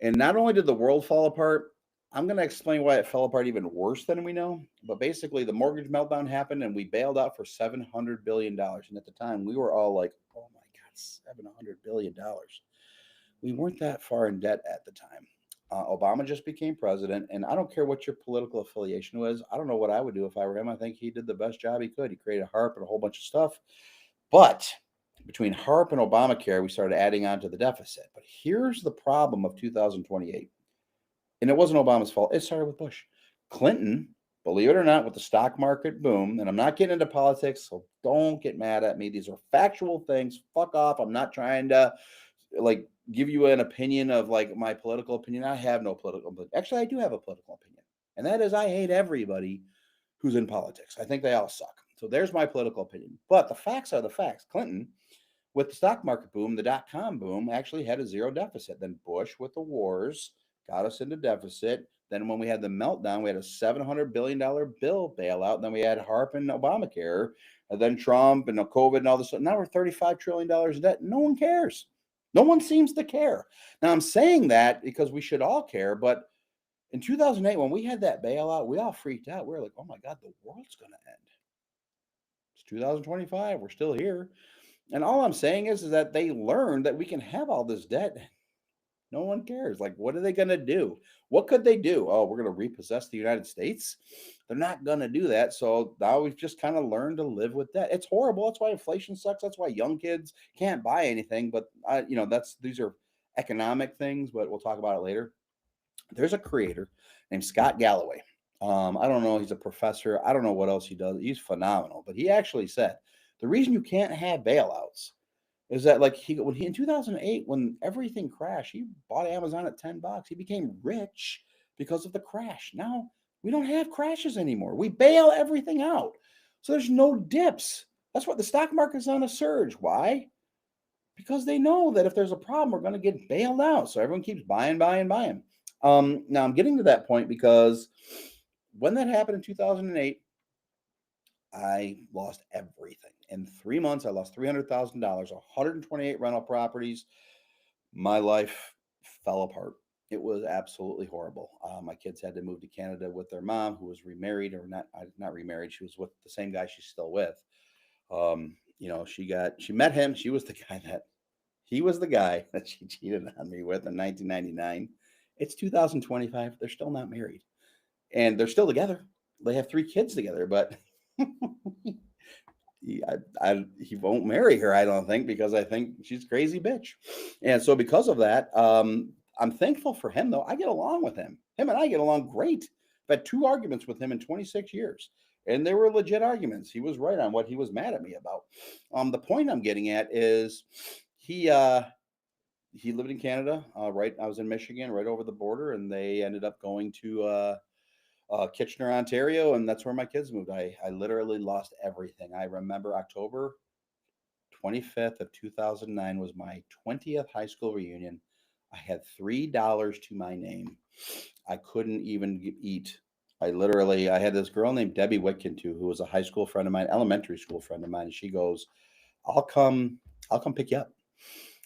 And not only did the world fall apart, I'm going to explain why it fell apart even worse than we know. But basically, the mortgage meltdown happened and we bailed out for $700 billion. And at the time, we were all like, oh my God, $700 billion. We weren't that far in debt at the time. Obama just became president. And I don't care what your political affiliation was. I don't know what I would do if I were him. I think he did the best job he could. He created HARP and a whole bunch of stuff. But between HARP and Obamacare, we started adding on to the deficit. But here's the problem of 2028. And it wasn't Obama's fault. It started with Bush. Clinton, believe it or not, with the stock market boom, and I'm not getting into politics, so don't get mad at me. These are factual things. Fuck off. I'm not trying to like give you an opinion of like my political opinion. I have no political opinion. Actually, I do have a political opinion. And that is I hate everybody who's in politics. I think they all suck. So there's my political opinion. But the facts are the facts. Clinton, with the stock market boom, the dot-com boom, actually had a zero deficit. Then Bush with the wars got us into deficit. Then when we had the meltdown, we had a $700 billion bill bailout. And then we had HARP and Obamacare. And then Trump and COVID and all this. Now we're $35 trillion in debt. No one cares. No one seems to care. Now I'm saying that because we should all care. But in 2008, when we had that bailout, we all freaked out. We were like, oh my God, the world's going to end. It's 2025. We're still here. And all I'm saying is that they learned that we can have all this debt. No one cares. Like, what are they going to do? What could they do? Oh, we're going to repossess the United States. They're not going to do that. So now we've just kind of learned to live with debt. It's horrible. That's why inflation sucks. That's why young kids can't buy anything. But these are economic things. But we'll talk about it later. There's a creator named Scott Galloway. I don't know. He's a professor. I don't know what else he does. He's phenomenal. But he actually said the reason you can't have bailouts is that like when he in 2008 when everything crashed, he bought Amazon at $10. He became rich because of the crash. Now we don't have crashes anymore. We bail everything out, so there's no dips. That's what the stock market's on a surge. Why? Because they know that if there's a problem, we're going to get bailed out. So everyone keeps buying. Now I'm getting to that point because when that happened in 2008, I lost everything. In 3 months, I lost $300,000, 128 rental properties. My life fell apart. It was absolutely horrible. My kids had to move to Canada with their mom, who was remarried, or not remarried. She was with the same guy she's still with. She met him. She was the guy that He was the guy that she cheated on me with in 1999. It's 2025. They're still not married, and they're still together. They have 3 kids together, but he won't marry her, I don't think, because I think she's a crazy bitch. And so because of that, I'm thankful for him though. I get along with him. Him and I get along great. I've had 2 arguments with him in 26 years. And they were legit arguments. He was right on what he was mad at me about. The point I'm getting at is he lived in Canada, right? I was in Michigan, right over the border, and they ended up going to Kitchener, Ontario, and that's where my kids moved. I literally lost everything. I remember October 25th of 2009 was my 20th high school reunion. I had $3 to my name. I couldn't even eat. I had this girl named Debbie Whitkin too, who was a high school friend of mine, elementary school friend of mine. And she goes, I'll come, I'll come pick you up.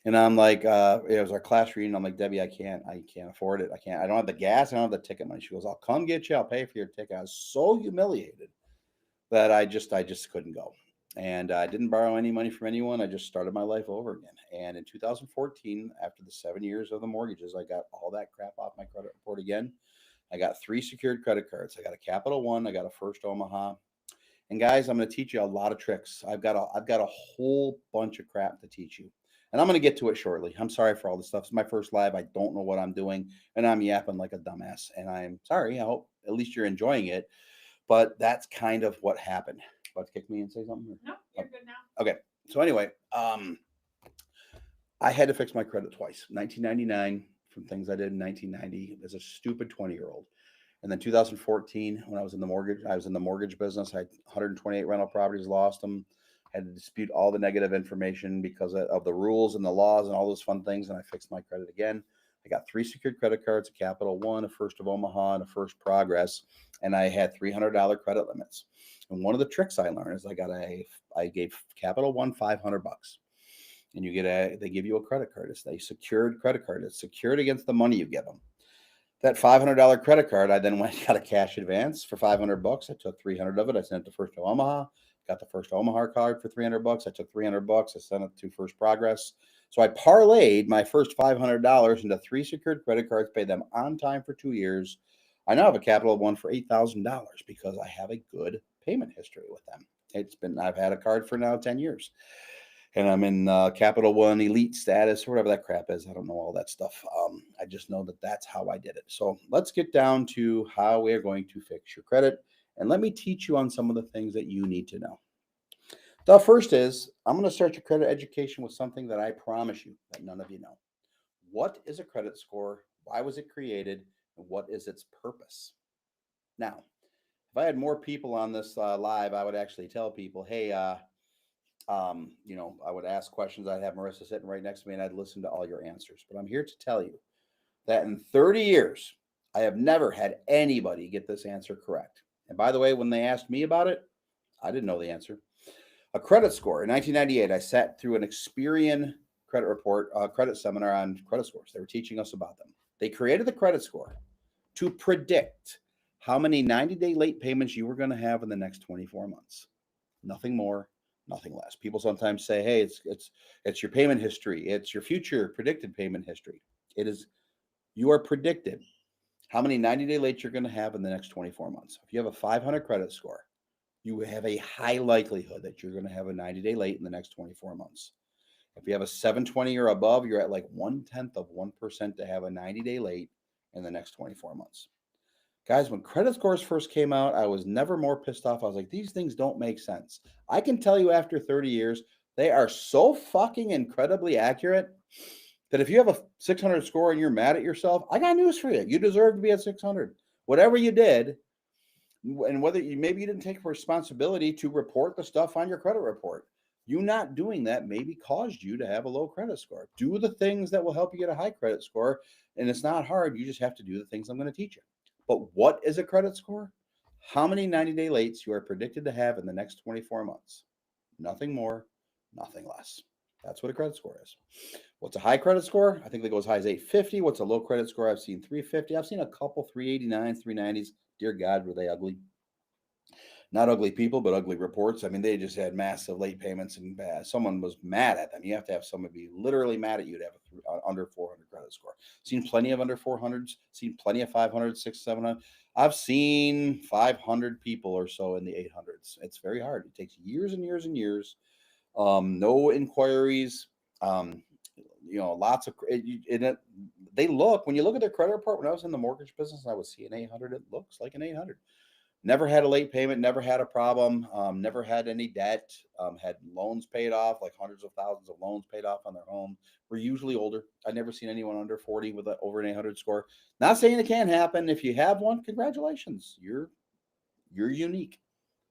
And I'm like, it was our class reunion. I'm like, Debbie, I can't afford it. I don't have the gas. I don't have the ticket money. She goes, I'll come get you. I'll pay for your ticket. I was so humiliated that I just couldn't go. And I didn't borrow any money from anyone. I just started my life over again. And in 2014, after the 7 years of the mortgages, I got all that crap off my credit report again. I got 3 secured credit cards. I got a Capital One. I got a First Omaha. And guys, I'm going to teach you a lot of tricks. I've got a whole bunch of crap to teach you. And I'm going to get to it shortly. I'm sorry for all this stuff. It's my first live. I don't know what I'm doing. And I'm yapping like a dumbass. And I'm sorry. I hope at least you're enjoying it. But that's kind of what happened. About to kick me and say something? No, you're good now. Okay. So anyway, I had to fix my credit twice. 1999 from things I did in 1990 as a stupid 20-year-old. And then 2014, when I was in the mortgage business. I had 128 rental properties, lost them. Had to dispute all the negative information because of the rules and the laws and all those fun things. And I fixed my credit again. I got 3 secured credit cards, a Capital One, a First of Omaha, and a First Progress. And I had $300 credit limits. And one of the tricks I learned is I gave Capital One $500. And they give you a credit card. It's a secured credit card. It's secured against the money you give them. That $500 credit card, I then went and got a cash advance for $500. I took 300 of it. I sent it to First of Omaha. Got the First Omaha card for $300. I took $300. I sent it to First Progress. So I parlayed my first $500 into 3 secured credit cards, paid them on time for 2 years. I now have a Capital One for $8,000 because I have a good payment history with them. I've had a card for now 10 years. And I'm in Capital One Elite status or whatever that crap is. I don't know all that stuff. I just know that that's how I did it. So let's get down to how we're going to fix your credit. And let me teach you on some of the things that you need to know. The first is I'm going to start your credit education with something that I promise you that none of you know. What is a credit score? Why was it created? And what is its purpose? Now, if I had more people on this live, I would actually tell people, hey, I would ask questions. I'd have Marissa sitting right next to me and I'd listen to all your answers. But I'm here to tell you that in 30 years, I have never had anybody get this answer correct. And by the way, when they asked me about it, I didn't know the answer. A credit score. In 1998, I sat through an Experian credit seminar on credit scores. They were teaching us about them. They created the credit score to predict how many 90-day late payments you were going to have in the next 24 months. Nothing more, nothing less. People sometimes say, hey, it's your payment history. It's your future predicted payment history. You are predicted how many 90-day late you're going to have in the next 24 months. If you have a 500 credit score, you have a high likelihood that you're going to have a 90-day late in the next 24 months. If you have a 720 or above, you're at like 0.1% to have a 90-day late in the next 24 months. Guys, when credit scores first came out, I was never more pissed off. I was like, these things don't make sense. I can tell you after 30 years, they are so fucking incredibly accurate that if you have a 600 score and you're mad at yourself, I got news for you. You deserve to be at 600. Whatever you did, and whether maybe you didn't take responsibility to report the stuff on your credit report. You not doing that maybe caused you to have a low credit score. Do the things that will help you get a high credit score. And it's not hard. You just have to do the things I'm going to teach you. But what is a credit score? How many 90-day lates you are predicted to have in the next 24 months. Nothing more, nothing less. That's what a credit score is. What's a high credit score? I think they go as high as 850. What's a low credit score? I've seen 350. I've seen a couple 389s, 390s. Dear God, were they ugly. not ugly people, but ugly reports. I mean, they just had massive late payments and someone was mad at them. You have to have somebody be literally mad at you to have under 400 credit score. Seen plenty of under 400s, seen plenty of 500, 600, 700. I've seen 500 people or so in the 800s. It's very hard. It takes years and years and years. No inquiries. Um, lots of they look when you look at their credit report. When I was in the mortgage business, I would see an 800. It looks like an 800. Never had a late payment, never had a problem, never had any debt, had loans paid off, like hundreds of thousands of loans paid off on their home. We're usually older. I've never seen anyone under 40 with over an 800 score. Not saying it can't happen. If you have one, congratulations. You're unique.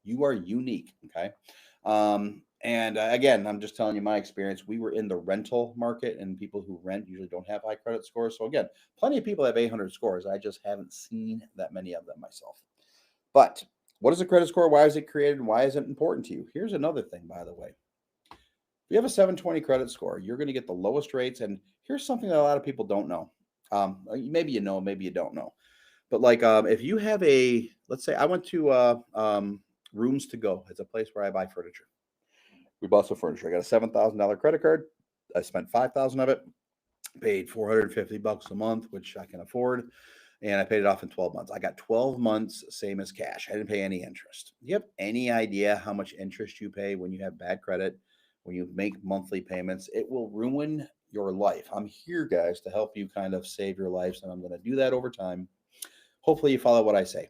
You are unique. Okay. And again, I'm just telling you my experience. We were in the rental market, and people who rent usually don't have high credit scores. So again, plenty of people have 800 scores. I just haven't seen that many of them myself. But what is a credit score? Why is it created? Why is it important to you? Here's another thing, by the way. If you have a 720 credit score, you're going to get the lowest rates. And here's something that a lot of people don't know. Maybe you know, maybe you don't know. But like if you have let's say I went to Rooms to Go. It's a place where I buy furniture. We bought some furniture. I got a $7,000 credit card. I spent 5,000 of it, paid $450 a month, which I can afford. And I paid it off in 12 months. I got 12 months, same as cash. I didn't pay any interest. Do you have any idea how much interest you pay when you have bad credit, when you make monthly payments? It will ruin your life. I'm here, guys, to help you kind of save your lives, and I'm going to do that over time. Hopefully, you follow what I say.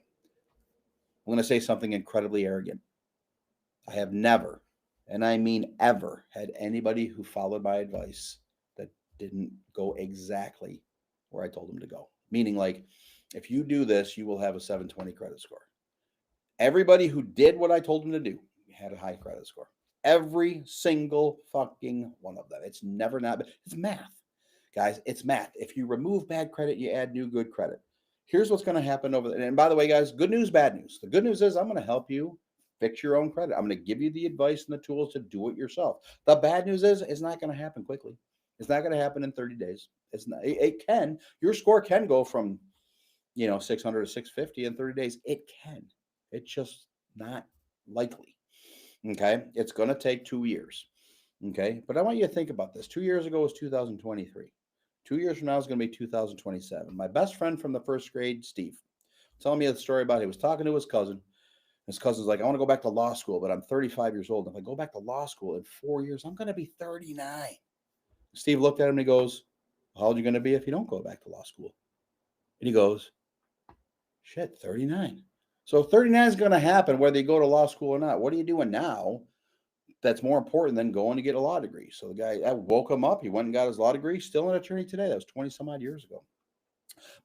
I'm going to say something incredibly arrogant. I have never, and I mean ever, had anybody who followed my advice that didn't go exactly where I told them to go. Meaning, like, if you do this, you will have a 720 credit score. Everybody who did what I told them to do had a high credit score. Every single fucking one of them. It's never not. It's math, guys. It's math. If you remove bad credit, you add new good credit. Here's what's going to happen over there. And by the way, guys, good news, bad news. The good news is I'm going to help you fix your own credit. I'm going to give you the advice and the tools to do it yourself. The bad news is it's not going to happen quickly. It's not going to happen in 30 days. It's not. It can. Your score can go from 600 to 650 in 30 days. It can. It's just not likely. Okay. It's going to take 2 years. Okay. But I want you to think about this. 2 years ago was 2023. 2 years from now is going to be 2027. My best friend from the first grade, Steve, telling me the story about he was talking to his cousin. His cousin's like, I want to go back to law school, but I'm 35 years old. If I go back to law school in 4 years, I'm going to be 39. Steve looked at him and he goes, how old are you going to be if you don't go back to law school? And he goes, shit, 39. So 39 is going to happen whether you go to law school or not. What are you doing now that's more important than going to get a law degree? So the guy, I woke him up. He went and got his law degree, still an attorney today. That was 20 some odd years ago.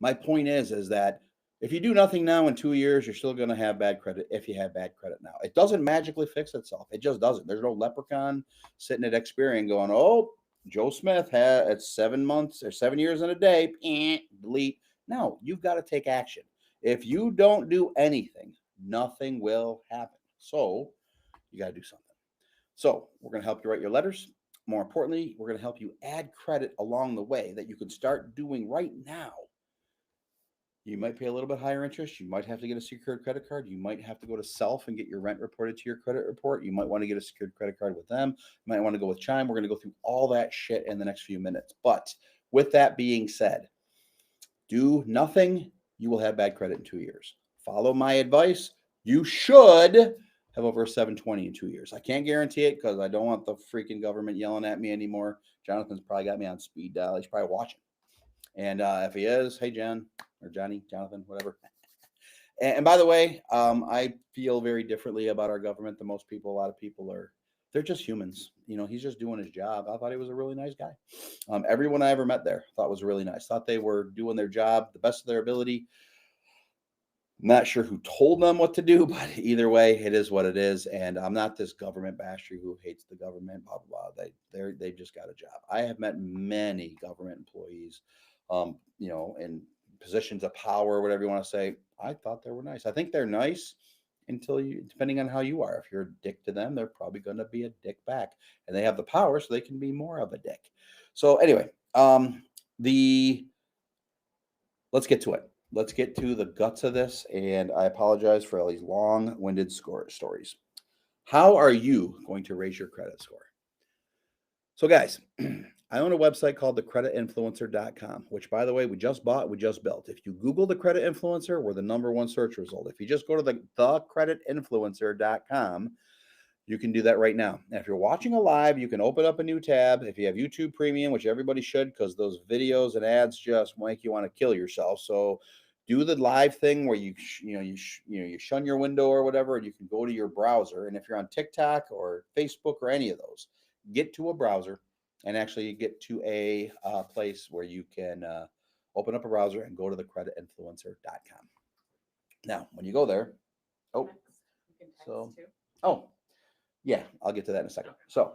My point is that if you do nothing now in 2 years, you're still going to have bad credit if you have bad credit now. It doesn't magically fix itself. It just doesn't. There's no leprechaun sitting at Experian going, oh, Joe Smith had 7 months or 7 years and a day, delete. No, you've got to take action. If you don't do anything, nothing will happen. So you got to do something. So we're going to help you write your letters. More importantly, we're going to help you add credit along the way that you can start doing right now. You might pay a little bit higher interest. You might have to get a secured credit card. You might have to go to Self and get your rent reported to your credit report. You might want to get a secured credit card with them. You might want to go with Chime. We're going to go through all that shit in the next few minutes. But with that being said, do nothing. You will have bad credit in 2 years. Follow my advice. You should have over a 720 in 2 years. I can't guarantee it because I don't want the freaking government yelling at me anymore. Jonathan's probably got me on speed dial. He's probably watching. And if he is, hey, Jen or Johnny, Jonathan, whatever. And by the way, I feel very differently about our government than most people. A lot of people they're just humans. He's just doing his job. I thought he was a really nice guy. Everyone I ever met there thought was really nice. Thought they were doing their job the best of their ability. Not sure who told them what to do, but either way, it is what it is. And I'm not this government basher who hates the government, blah, blah, blah. They've just got a job. I have met many government employees, in positions of power, whatever you want to say. I thought they were nice. I think they're nice until depending on how you are. If you're a dick to them, they're probably going to be a dick back. And they have the power, so they can be more of a dick. So anyway, let's get to it. let's get to the guts of this. And I apologize for all these long-winded stories. How are you going to raise your credit score? So, guys, I own a website called thecreditinfluencer.com, which, by the way, we just bought, we just built. If you Google the credit influencer, we're the number one search result. If you just go to thecreditinfluencer.com, you can do that right now. And if you're watching a live, you can open up a new tab. If you have YouTube Premium, which everybody should, because those videos and ads just make you want to kill yourself. So do the live thing where you shun your window or whatever, and you can go to your browser. And if you're on TikTok or Facebook or any of those, get to a browser and actually get to a place where you can open up a browser and go to thecreditinfluencer.com. Now, when you go there, oh, so, oh, yeah, I'll get to that in a second. So,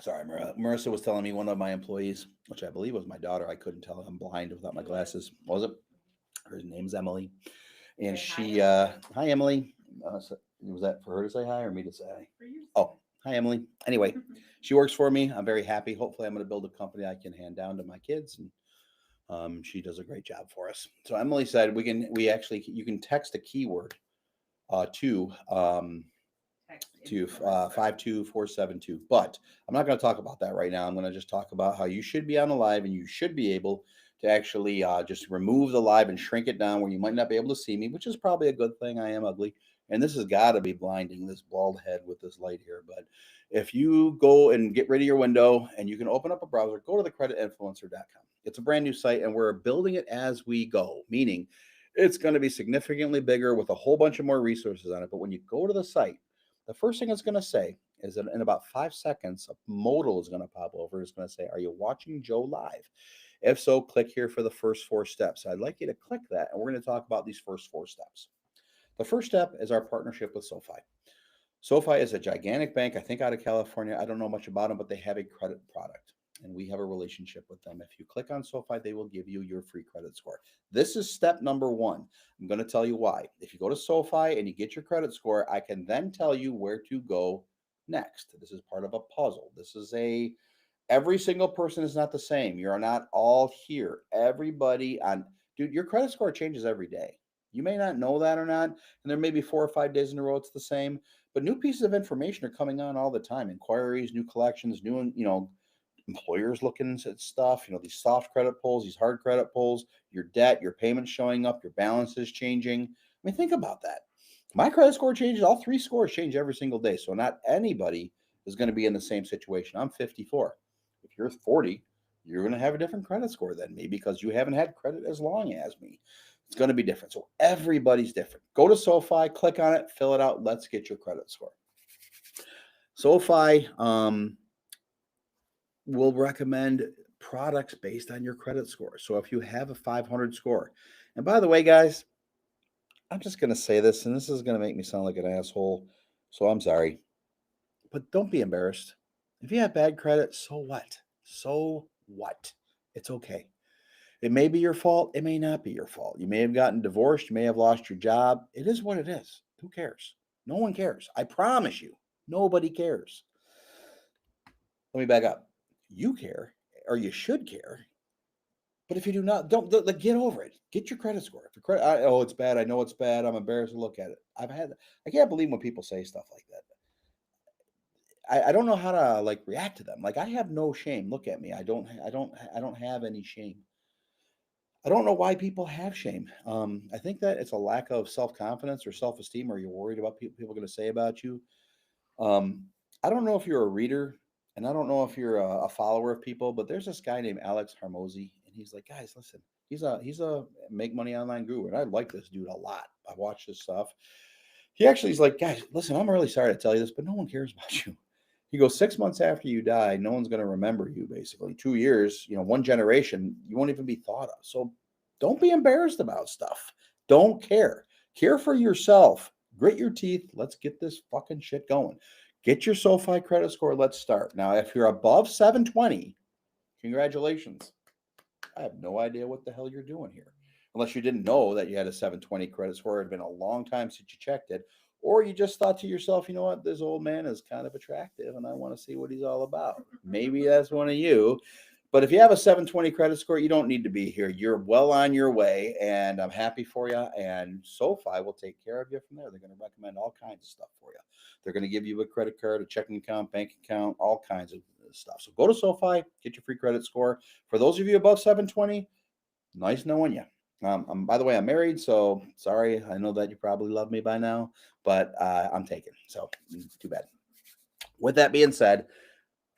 sorry, Marissa was telling me one of my employees, which I believe was my daughter. I couldn't tell. I'm blind without my glasses. Was it? Her name's Emily. And she, hi, Emily. Was that for her to say hi or me to say hi? For you. Oh, hi, Emily. Anyway, she works for me. I'm very happy. Hopefully, I'm going to build a company I can hand down to my kids. And she does a great job for us. So Emily said you can text a keyword to 52472. But I'm not going to talk about that right now. I'm going to just talk about how you should be on the live and you should be able to actually just remove the live and shrink it down where you might not be able to see me, which is probably a good thing. I am ugly. And this has got to be blinding, this bald head with this light here. But if you go and get rid of your window and you can open up a browser, go to thecreditinfluencer.com. It's a brand new site and we're building it as we go, meaning it's going to be significantly bigger with a whole bunch of more resources on it. But when you go to the site, the first thing it's going to say is that in about 5 seconds, a modal is going to pop over. It's going to say, are you watching Joe live? If so, click here for the first 4 steps. I'd like you to click that, and we're going to talk about these first 4 steps. The first step is our partnership with SoFi. SoFi is a gigantic bank, I think out of California. I don't know much about them, but they have a credit product, and we have a relationship with them. If you click on SoFi, they will give you your free credit score. This is step number 1. I'm going to tell you why. If you go to SoFi and you get your credit score, I can then tell you where to go next. This is part of a puzzle. Every single person is not the same. You're not all here. Dude, your credit score changes every day. You may not know that or not, and there may be 4 or 5 days in a row it's the same, but new pieces of information are coming on all the time. Inquiries, new collections, new, employers looking at stuff, these soft credit pulls, these hard credit pulls, your debt, your payments showing up, your balance is changing. I mean, think about that. My credit score changes, all 3 scores change every single day. So not anybody is going to be in the same situation. I'm 54. If you're 40, you're going to have a different credit score than me because you haven't had credit as long as me. It's going to be different. So everybody's different. Go to SoFi, click on it, fill it out. Let's get your credit score. SoFi will recommend products based on your credit score. So if you have a 500 score, and by the way, guys, I'm just going to say this, and this is going to make me sound like an asshole. So I'm sorry, but don't be embarrassed. If you have bad credit, so what? So what? It's okay. It may be your fault. It may not be your fault. You may have gotten divorced. You may have lost your job. It is what it is. Who cares? No one cares. I promise you, nobody cares. Let me back up. You care, or you should care. But if you do not, don't get over it. Get your credit score. If your credit, oh, it's bad. I know it's bad. I'm embarrassed to look at it. I can't believe when people say stuff like that. I don't know how to react to them. Like, I have no shame. Look at me. I don't have any shame. I don't know why people have shame. I think that it's a lack of self-confidence or self-esteem, or you're worried about people going to say about you. I don't know if you're a reader, and I don't know if you're a follower of people, but there's this guy named Alex Harmozy, and he's like, guys, listen, he's a make money online guru, and I like this dude a lot. I watch this stuff. He's like, guys, listen, I'm really sorry to tell you this, but no one cares about you. He goes, 6 months after you die, no one's going to remember you, basically. 2 years, 1 generation, you won't even be thought of. So don't be embarrassed about stuff. Don't care. Care for yourself. Grit your teeth. Let's get this fucking shit going. Get your SoFi credit score. Let's start. Now, if you're above 720, congratulations. I have no idea what the hell you're doing here. Unless you didn't know that you had a 720 credit score. It had been a long time since you checked it. Or you just thought to yourself, you know what, this old man is kind of attractive and I want to see what he's all about. Maybe that's one of you. But if you have a 720 credit score, you don't need to be here. You're well on your way, and I'm happy for you. And SoFi will take care of you from there. They're going to recommend all kinds of stuff for you. They're going to give you a credit card, a checking account, bank account, all kinds of stuff. So go to SoFi, get your free credit score. For those of you above 720, nice knowing you. By the way, I'm married, so sorry. I know that you probably love me by now, but I'm taken. So too bad. With that being said,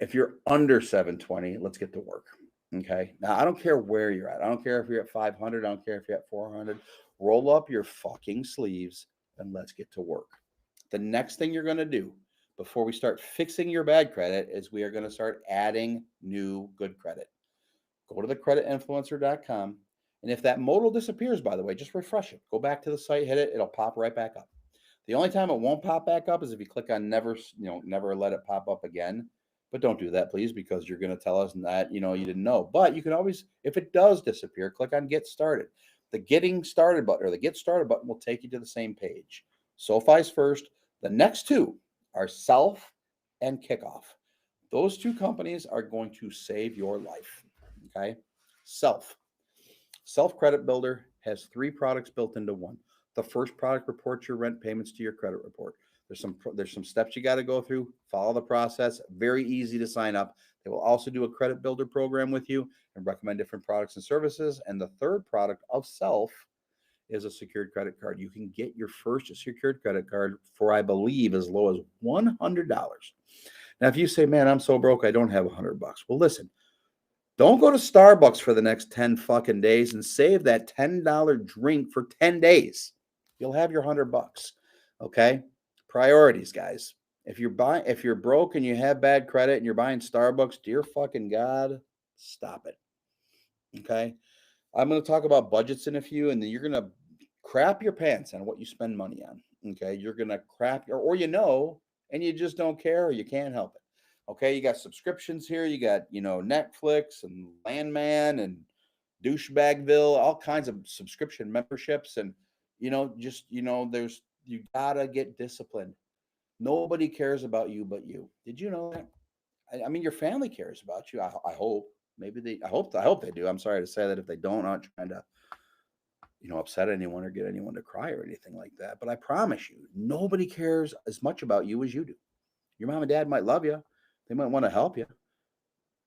if you're under 720, let's get to work. Okay. Now, I don't care where you're at. I don't care if you're at 500. I don't care if you're at 400. Roll up your fucking sleeves and let's get to work. The next thing you're going to do before we start fixing your bad credit is we are going to start adding new good credit. Go to thecreditinfluencer.com. And if that modal disappears, by the way, just refresh it. Go back to the site, hit it. It'll pop right back up. The only time it won't pop back up is if you click on never let it pop up again. But don't do that, please, because you're going to tell us that, you didn't know. But you can always, if it does disappear, click on Get Started. The Getting Started button or the Get Started button will take you to the same page. SoFi's first. The next two are Self and Kickoff. Those two companies are going to save your life. Okay? Self Credit Builder has 3 products built into one. The first product reports your rent payments to your credit report. There's some steps you got to go through. Follow the process. Very easy to sign up. They will also do a credit builder program with you and recommend different products and services. And the third product of Self is a secured credit card. You can get your first secured credit card for, I believe, as low as $100. Now, if you say, man, I'm so broke, I don't have $100. Well, listen, don't go to Starbucks for the next 10 fucking days and save that $10 drink for 10 days. You'll have your $100. Okay? Priorities, guys. If you're broke and you have bad credit and you're buying Starbucks, dear fucking God, stop it. Okay? I'm going to talk about budgets in a few, and then you're going to crap your pants on what you spend money on. Okay? You're going to crap, or and you just don't care, or you can't help it. Okay? You got subscriptions here. You got, Netflix and Landman and Douchebagville, all kinds of subscription memberships. And, you gotta get disciplined. Nobody cares about you but you. Did you know that? I mean, your family cares about you. I hope. I hope they do. I'm sorry to say that if they don't, I'm not trying to, upset anyone or get anyone to cry or anything like that. But I promise you, nobody cares as much about you as you do. Your mom and dad might love you. They might want to help you.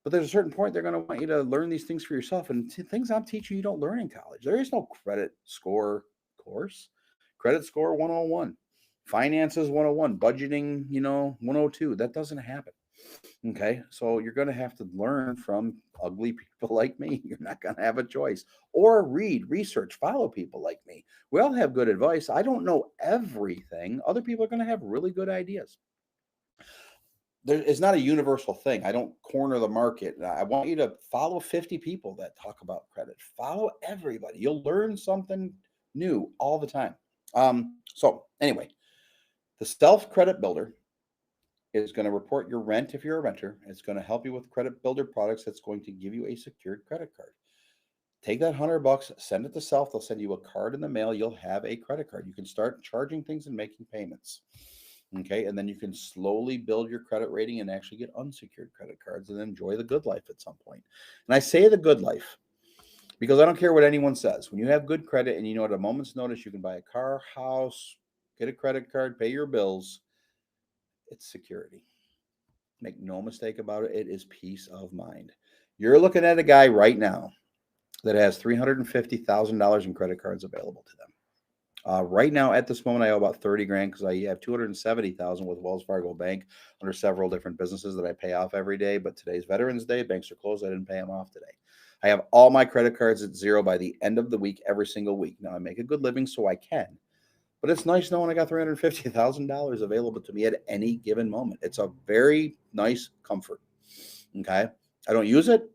But there's a certain point they're going to want you to learn these things for yourself. And things I'm teaching you don't learn in college. There is no credit score course. Credit score 101, finances 101, budgeting, 102. That doesn't happen. Okay. So you're going to have to learn from ugly people like me. You're not going to have a choice. Or read, research, follow people like me. We all have good advice. I don't know everything. Other people are going to have really good ideas. It's not a universal thing. I don't corner the market. I want you to follow 50 people that talk about credit. Follow everybody. You'll learn something new all the time. So anyway, the Self Credit Builder is going to report your rent if you're a renter. It's going to help you with credit builder products. That's going to give you a secured credit card. Take that $100, send it to Self. They'll send you a card in the mail. You'll have a credit card. You can start charging things and making payments. Okay, and then you can slowly build your credit rating and actually get unsecured credit cards and enjoy the good life at some point. And I say the good life because I don't care what anyone says. When you have good credit and at a moment's notice you can buy a car, house, get a credit card, pay your bills, it's security. Make no mistake about it. It is peace of mind. You're looking at a guy right now that has $350,000 in credit cards available to them. Right now, at this moment, I owe about 30 grand because I have 270,000 with Wells Fargo Bank under several different businesses that I pay off every day. But today's Veterans Day. Banks are closed. I didn't pay them off today. I have all my credit cards at zero by the end of the week, every single week. Now, I make a good living, so I can. But it's nice knowing I got $350,000 available to me at any given moment. It's a very nice comfort. Okay. I don't use it,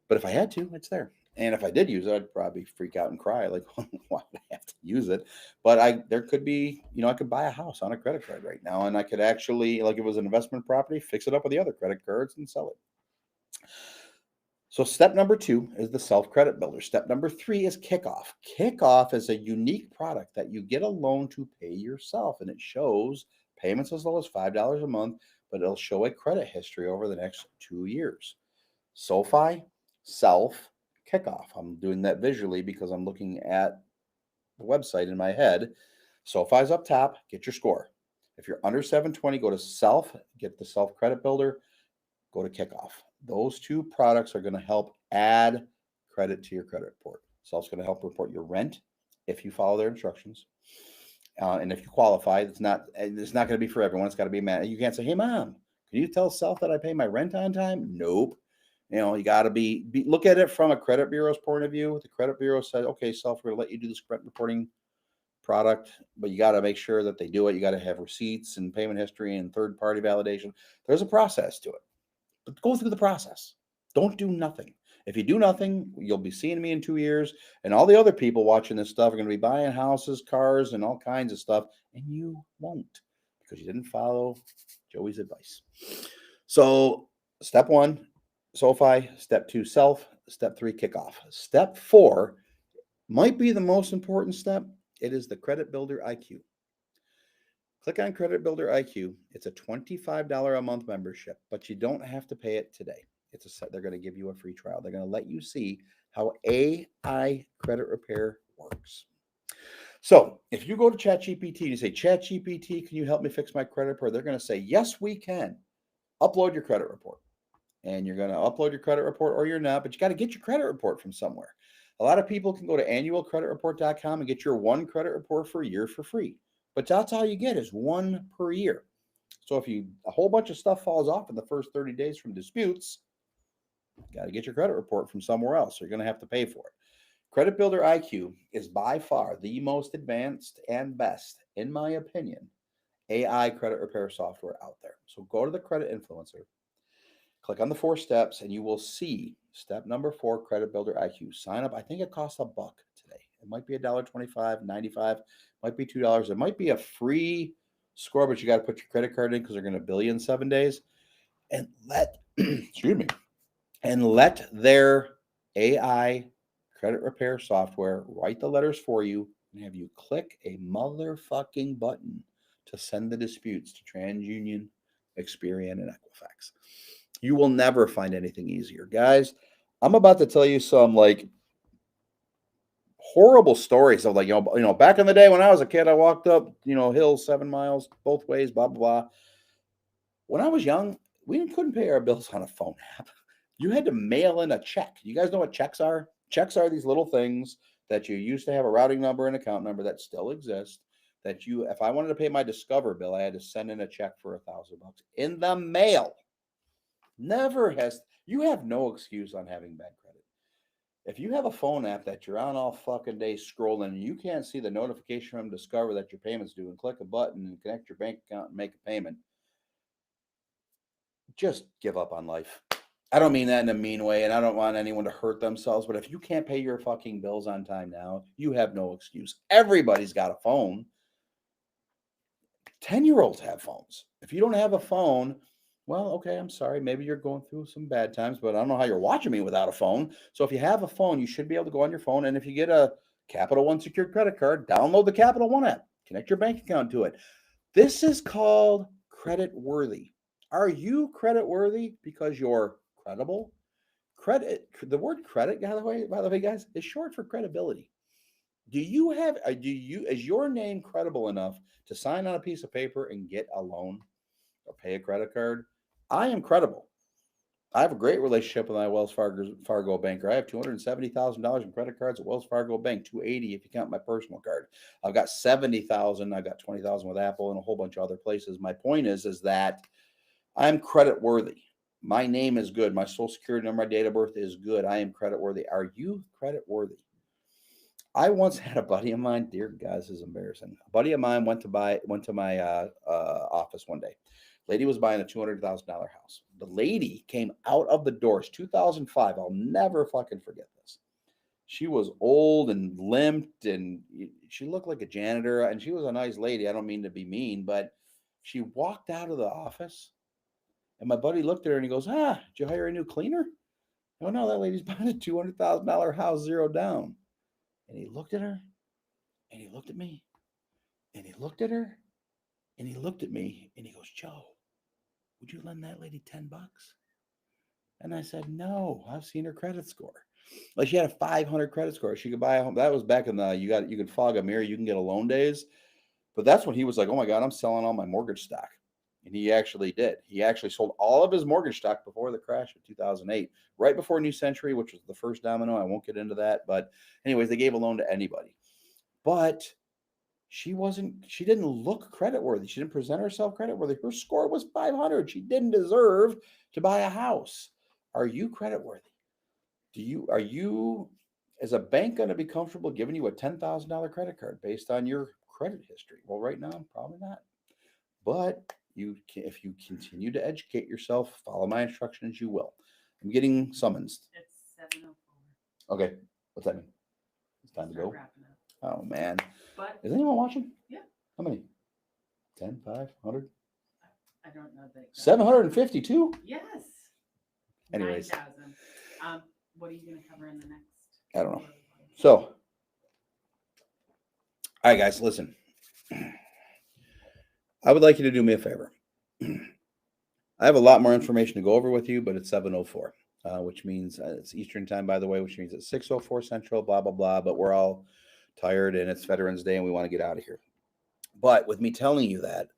but if I had to, it's there. And if I did use it, I'd probably freak out and cry. Like, why would I have to use it? But there could be, I could buy a house on a credit card right now. And I could actually, like if it was an investment property, fix it up with the other credit cards and sell it. So step number 2 is the Self Credit Builder. Step number 3 is Kickoff. Kickoff is a unique product that you get a loan to pay yourself. And it shows payments as low as $5 a month, but it'll show a credit history over the next 2 years. SoFi, self kickoff. I'm doing that visually because I'm looking at the website in my head. SoFi's up top, get your score. If you're under 720, go to self, get the self credit builder, go to kickoff. Those two products are going to help add credit to your credit report. Self's going to help report your rent if you follow their instructions. And if you qualify, it's not going to be for everyone. It's got to be man. You can't say, "Hey, mom, can you tell Self that I pay my rent on time?" Nope. You got to be look at it from a credit bureau's point of view. The credit bureau said, "Okay, Self, we're going to let you do this credit reporting product, but you got to make sure that they do it. You got to have receipts and payment history and third-party validation. There's a process to it, but go through the process. Don't do nothing. If you do nothing, you'll be seeing me in 2 years, and all the other people watching this stuff are going to be buying houses, cars, and all kinds of stuff, and you won't because you didn't follow Joey's advice. So, step 1, SoFi. Step 2, self. Step 3, kickoff. Step 4 might be the most important step. It is the Credit Builder IQ. Click on Credit Builder IQ. It's a $25 a month membership, but you don't have to pay it today. They're going to give you a free trial. They're going to let you see how AI credit repair works. So if you go to ChatGPT and you say, "ChatGPT, can you help me fix my credit report?" They're going to say, "Yes, we can." Upload your credit report. And you're going to upload your credit report, or you're not, but you got to get your credit report from somewhere. A lot of people can go to annualcreditreport.com and get your one credit report for a year for free. But that's all you get is one per year. So if a whole bunch of stuff falls off in the first 30 days from disputes, you got to get your credit report from somewhere else. So you're going to have to pay for it. Credit Builder IQ is by far the most advanced and best, in my opinion, AI credit repair software out there. So go to the Credit Influencer, click on the 4 steps, and you will see step number 4, Credit Builder IQ. Sign up. I think it costs $1 today. It might be $1.25, $95, might be $2. It might be a free score, but you got to put your credit card in because they're going to bill you in 7 days. And excuse me, and let their AI credit repair software write the letters for you and have you click a motherfucking button to send the disputes to TransUnion, Experian, and Equifax. You will never find anything easier. Guys, I'm about to tell you some horrible stories of back in the day when I was a kid, I walked up, hills 7 miles both ways, blah, blah, blah. When I was young, we couldn't pay our bills on a phone app. You had to mail in a check. You guys know what checks are? Checks are these little things that you used to have a routing number and account number that still exist. If I wanted to pay my Discover bill, I had to send in a check for $1,000 in the mail. You have no excuse on having bad credit. If you have a phone app that you're on all fucking day scrolling and you can't see the notification from Discover that your payment's due and click a button and connect your bank account and make a payment, just give up on life. I don't mean that in a mean way, and I don't want anyone to hurt themselves, but if you can't pay your fucking bills on time now, you have no excuse. Everybody's got a phone. 10-year-olds have phones. If you don't have a phone, well, okay, I'm sorry. Maybe you're going through some bad times, but I don't know how you're watching me without a phone. So if you have a phone, you should be able to go on your phone. And if you get a Capital One secured credit card, download the Capital One app, connect your bank account to it. This is called credit worthy. Are you credit worthy because you're credible? The word credit, by the way, guys, is short for credibility. Is your name credible enough to sign on a piece of paper and get a loan or pay a credit card? I am credible. I have a great relationship with my Wells Fargo banker. I have $270,000 in credit cards at Wells Fargo Bank, $280 if you count my personal card. I've got $70,000. I've got $20,000 with Apple and a whole bunch of other places. My point is that I'm credit worthy. My name is good. My social security number, my date of birth is good. I am credit worthy. Are you credit worthy? I once had a buddy of mine. Dear God, this is embarrassing. A buddy of mine went to my office one day. Lady was buying a $200,000 house. The lady came out of the doors, 2005. I'll never fucking forget this. She was old and limped, and she looked like a janitor, and she was a nice lady. I don't mean to be mean, but she walked out of the office, and my buddy looked at her, and he goes, did you hire a new cleaner? Oh, no, that lady's buying a $200,000 house, zero down. And he looked at her, and he looked at me, and he looked at her, and he looked at me, and he goes, Joe, would you lend that lady $10? And I said, no, I've seen her credit score. Like she had a 500 credit score. She could buy a home. That was back in the you could fog a mirror, you can get a loan days. But that's when he was like, oh my God, I'm selling all my mortgage stock. And he actually did. He actually sold all of his mortgage stock before the crash of 2008, right before New Century, which was the first domino. I won't get into that. But, anyways, they gave a loan to anybody. But she didn't look credit worthy. She didn't present herself credit worthy. Her score was 500. She didn't deserve to buy a house. Are you credit worthy? Are you as a bank going to be comfortable giving you a $10,000 credit card based on your credit history? Well, right now, probably not. But if you continue to educate yourself, follow my instructions, you will. I'm getting summons. It's 7:04. Okay, what's that mean? It's time to Start go. wrapping up. Oh man, But is anyone watching? yeah, How many? 10, 5, 100, I don't know the exact 752? Yes. Anyways. 9,000. What are you going to cover in the next? I don't know. So, all right, guys, listen. I would like you to do me a favor. I have a lot more information to go over with you, but it's 7:04, which means it's Eastern time, by the way, which means it's 6:04 Central, blah, blah, blah. But we're all tired and it's Veterans Day and we want to get out of here. But with me telling you that,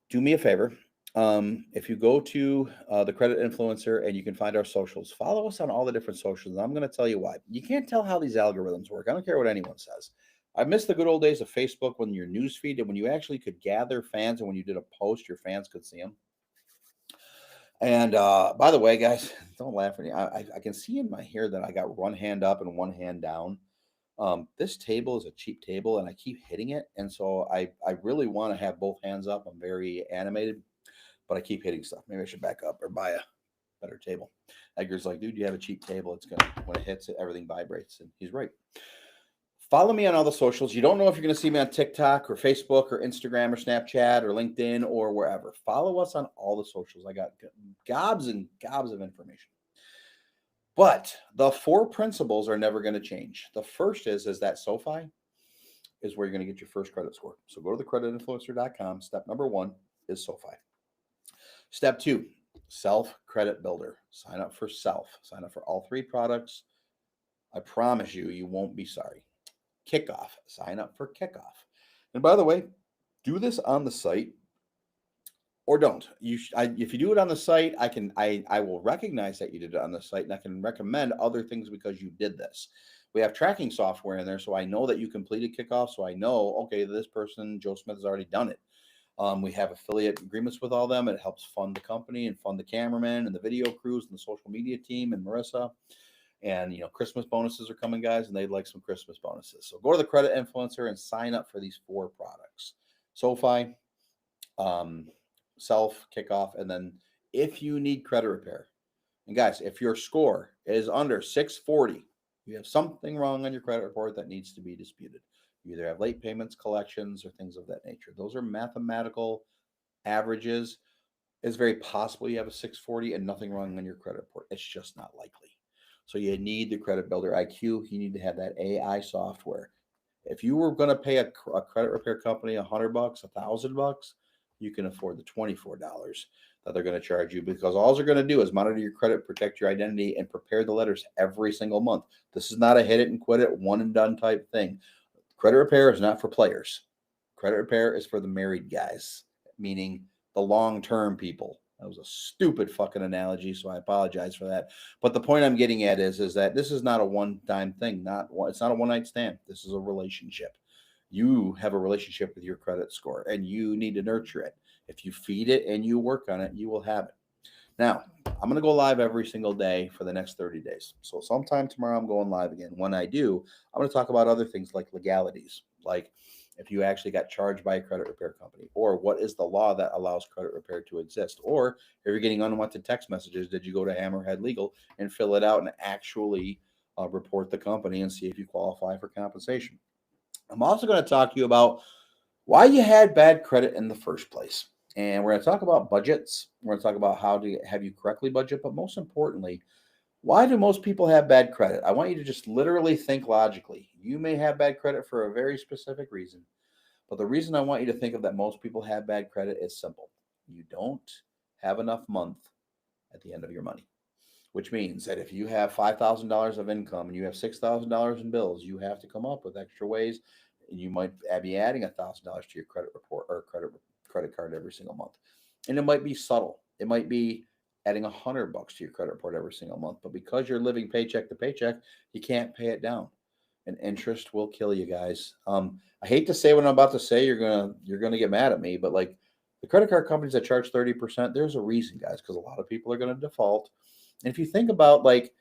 do me a favor. If you go to the Credit Influencer and you can find our socials, follow us on all the different socials. And I'm going to tell you why. You can't tell how these algorithms work. I don't care what anyone says. I miss the good old days of Facebook when your news feed and when you actually could gather fans and when you did a post, your fans could see them. And by the way, guys, don't laugh at me. I can see in my hair that I got one hand up and one hand down. This table is a cheap table and I keep hitting it. And so I really want to have both hands up. I'm very animated, but I keep hitting stuff. Maybe I should back up or buy a better table. Edgar's like, dude, you have a cheap table. It's going to, when it hits it, everything vibrates. And he's right. Follow me on all the socials. You don't know if you're going to see me on TikTok or Facebook or Instagram or Snapchat or LinkedIn or wherever. Follow us on all the socials. I got gobs and gobs of information. But the 4 principles are never going to change. The first is that SoFi is where you're going to get your first credit score. So go to thecreditinfluencer.com. Step number 1 is SoFi. Step 2, Self Credit Builder. Sign up for Self. Sign up for all 3 products. I promise you, you won't be sorry. Kickoff. Sign up for Kickoff. And by the way, do this on the site or don't. If you do it on the site, I will recognize that you did it on the site, and I can recommend other things because you did this. We have tracking software in there, so I know that you completed Kickoff. So I know, okay, this person, Joe Smith, has already done it. We have affiliate agreements with all them. It helps fund the company and fund the cameraman and the video crews and the social media team and Marissa. And Christmas bonuses are coming, guys, and they'd like some Christmas bonuses. So go to the Credit Influencer and sign up for these 4 products: SoFi, Self, Kickoff, and then if you need credit repair. And guys, if your score is under 640, you have something wrong on your credit report that needs to be disputed. You either have late payments, collections, or things of that nature. Those are mathematical averages. It's very possible you have a 640 and nothing wrong on your credit report. It's just not likely. So you need the Credit Builder IQ. You need to have that AI software. If you were going to pay a credit repair company $100, $1,000, you can afford the $24 that they're going to charge you, because all they're going to do is monitor your credit, protect your identity, and prepare the letters every single month. This is not a hit it and quit it, one and done type thing. Credit repair is not for players. Credit repair is for the married guys, meaning the long-term people. That was a stupid fucking analogy, so I apologize for that. But the point I'm getting at is that this is not a one-time thing. It's not a one-night stand. This is a relationship. You have a relationship with your credit score, and you need to nurture it. If you feed it and you work on it, you will have it. Now, I'm going to go live every single day for the next 30 days. So sometime tomorrow, I'm going live again. When I do, I'm going to talk about other things like legalities, like if you actually got charged by a credit repair company, or what is the law that allows credit repair to exist, or if you're getting unwanted text messages, did you go to Hammerhead Legal and fill it out and actually report the company and see if you qualify for compensation. I'm also going to talk to you about why you had bad credit in the first place. And we're going to talk about budgets. We're going to talk about how to have you correctly budget, but most importantly, why do most people have bad credit? I want you to just literally think logically. You may have bad credit for a very specific reason, but the reason I want you to think of that most people have bad credit is simple. You don't have enough month at the end of your money, which means that if you have $5,000 of income and you have $6,000 in bills, you have to come up with extra ways. And you might be adding $1,000 to your credit report or credit card every single month. And it might be subtle. It might be adding $100 to your credit report every single month. But because you're living paycheck to paycheck, you can't pay it down. And interest will kill you guys. I hate to say what I'm about to say. You're gonna get mad at me, but like the credit card companies that charge 30%, there's a reason, guys, because a lot of people are gonna default. And if you think about like,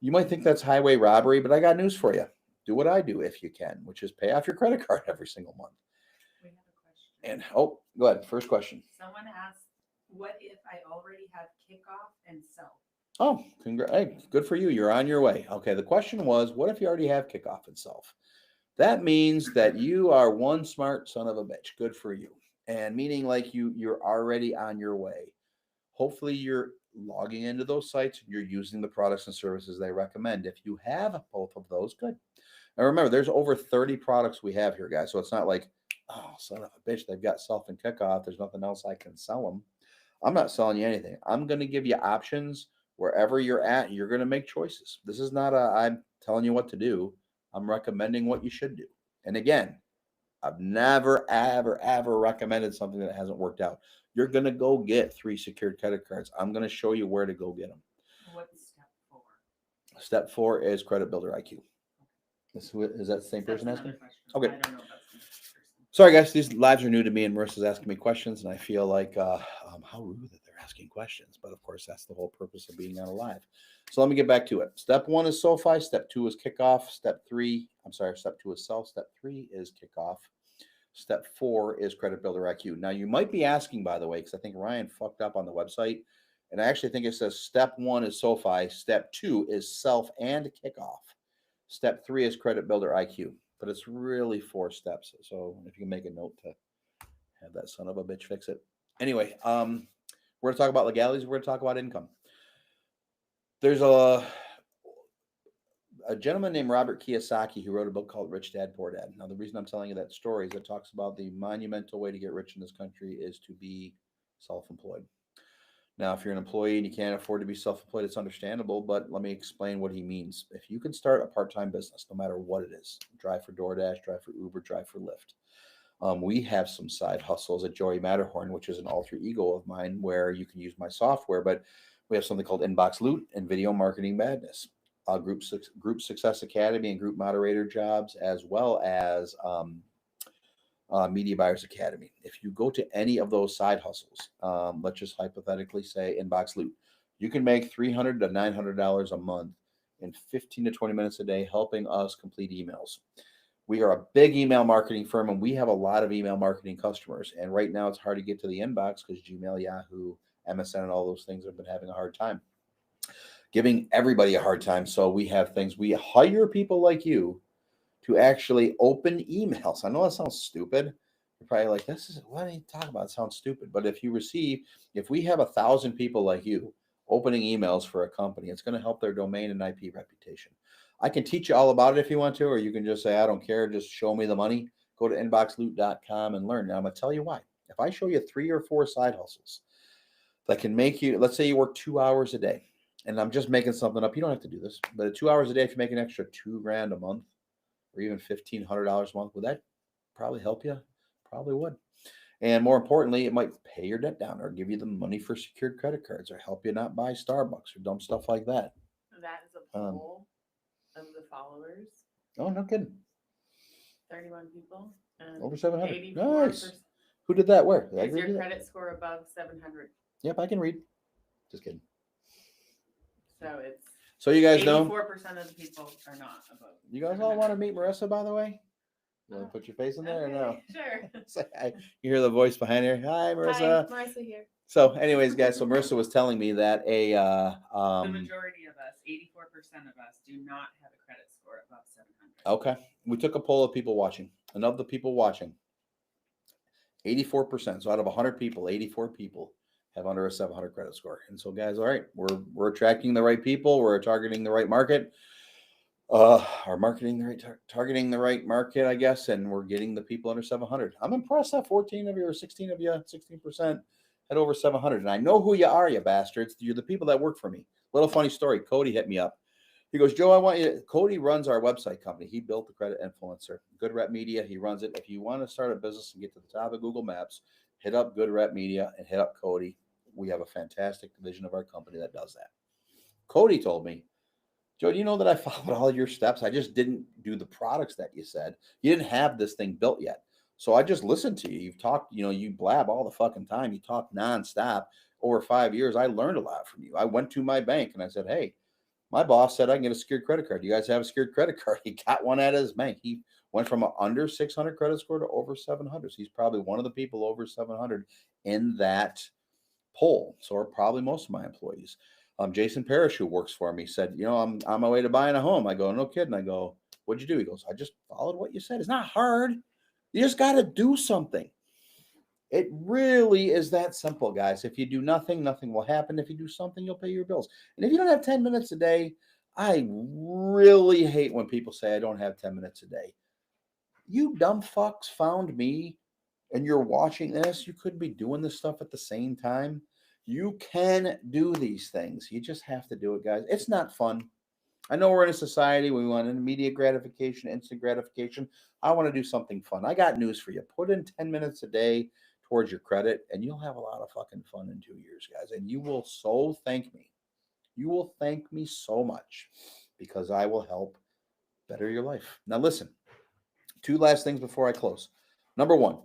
you might think that's highway robbery, but I got news for you. Do what I do if you can, which is pay off your credit card every single month. We have a question. And go ahead. First question. Someone asked, what if I already have kickoff and self? Oh, hey, good for you. You're on your way. Okay. The question was, what if you already have kickoff and self? That means that you are one smart son of a bitch. Good for you. And meaning like you're already on your way. Hopefully you're logging into those sites and you're using the products and services they recommend. If you have both of those, good. Now remember, there's over 30 products we have here, guys. So it's not like, oh, son of a bitch, they've got self and kickoff. There's nothing else I can sell them. I'm not selling you anything. I'm going to give you options wherever you're at. You're going to make choices. This is not I'm telling you what to do. I'm recommending what you should do. And again, I've never, ever, ever recommended something that hasn't worked out. You're going to go get 3 secured credit cards. I'm going to show you where to go get them. What's step 4? Step 4 is Credit Builder IQ. Is that the same That's person asking? another question. Okay. I don't know about the person. Sorry, guys. These lives are new to me, and Marissa's asking me questions, and I feel like how rude that they're asking questions. But of course, that's the whole purpose of being on a live. So let me get back to it. Step 1 is SoFi. Step 2 is kickoff. Step 2 is self. Step 3 is kickoff. Step 4 is Credit Builder IQ. Now, you might be asking, by the way, because I think Ryan fucked up on the website, and I actually think it says Step 1 is SoFi. Step 2 is self and kickoff. Step 3 is Credit Builder IQ. But it's really 4 steps. So if you can make a note to have that son of a bitch fix it. Anyway, we're going to talk about legalities. We're going to talk about income. There's a gentleman named Robert Kiyosaki who wrote a book called Rich Dad, Poor Dad. Now, the reason I'm telling you that story is it talks about the monumental way to get rich in this country is to be self-employed. Now, if you're an employee and you can't afford to be self-employed, it's understandable, but let me explain what he means. If you can start a part-time business, no matter what it is, drive for DoorDash, drive for Uber, drive for Lyft. We have some side hustles at Joey Matterhorn, which is an alter ego of mine where you can use my software, but we have something called Inbox Loot and Video Marketing Madness, Group Success Academy and Group Moderator jobs, as well as Media Buyers Academy. If you go to any of those side hustles, let's just hypothetically say Inbox Loot, you can make $300 to $900 a month in 15 to 20 minutes a day helping us complete emails. We are a big email marketing firm, and we have a lot of email marketing customers. And right now it's hard to get to the inbox because Gmail, Yahoo, MSN, and all those things have been having a hard time. Giving everybody a hard time. So we have things. We hire people like you to actually open emails. I know that sounds stupid. You're probably like, what are you talking about? It sounds stupid. But if we have 1,000 people like you opening emails for a company, it's going to help their domain and IP reputation. I can teach you all about it if you want to, or you can just say, I don't care. Just show me the money. Go to inboxloot.com and learn. Now, I'm going to tell you why. If I show you 3 or 4 side hustles that can make you, let's say you work 2 hours a day, and I'm just making something up. You don't have to do this, but at 2 hours a day, if you make an extra $2,000 a month, or even $1,500 a month, would that probably help you? Probably would. And more importantly, it might pay your debt down or give you the money for secured credit cards or help you not buy Starbucks or dumb stuff like that. That is a poll of the followers. Oh, no kidding. 31 people. And Over 700. 84%. Nice. Who did that? Where? Is your credit score above 700? Yep, I can read. Just kidding. So it's. So you guys know. 84% of the people are not above. You guys all want to meet Marissa, by the way? You want to put your face in there or no? Sure. You hear the voice behind her. Hi, Marissa. Hi, Marissa here. So, anyways, guys, so Marissa was telling me that The majority of us, 84% of us, do not have a credit score above 700. Okay, we took a poll of people watching, and of the people watching, 84%. So out of 100 people, 84 people have under a 700 credit score. And so, guys, all right, we're attracting the right people. We're targeting the right market. Targeting the right market, I guess, and we're getting the people under 700. I'm impressed that 14 of you or 16 of you, 16% had over 700. And I know who you are, you bastards. You're the people that work for me. Little funny story. Cody hit me up. He goes, Joe, I want you. Cody runs our website company. He built the Credit Influencer. Good Rep Media. He runs it. If you want to start a business and get to the top of Google Maps, hit up Good Rep Media and hit up Cody. We have a fantastic division of our company that does that. Cody told me, Joe, do you know that I followed all your steps? I just didn't do the products that you said. You didn't have this thing built yet. So I just listened to you. You've talked, you blab all the fucking time. You talk nonstop. Over 5 years, I learned a lot from you. I went to my bank and I said, hey, my boss said I can get a secured credit card. You guys have a secured credit card. He got one out of his bank. He went from an under 600 credit score to over 700. So he's probably one of the people over 700 in that poll. So are probably most of my employees. Jason Parrish, who works for me, said, I'm on my way to buying a home. I go, no kidding. I go, what'd you do? He goes, I just followed what you said. It's not hard. You just got to do something. It really is that simple, guys. If you do nothing, nothing will happen. If you do something, you'll pay your bills. And if you don't have 10 minutes a day, I really hate when people say I don't have 10 minutes a day. You dumb fucks found me and you're watching this. You could be doing this stuff at the same time. You can do these things. You just have to do it, guys. It's not fun. I know we're in a society where we want immediate gratification, instant gratification. I want to do something fun. I got news for you. Put in 10 minutes a day towards your credit, and you'll have a lot of fucking fun in 2 years, guys. And you will so thank me. You will thank me so much because I will help better your life. Now, listen, 2 last things before I close. Number 1,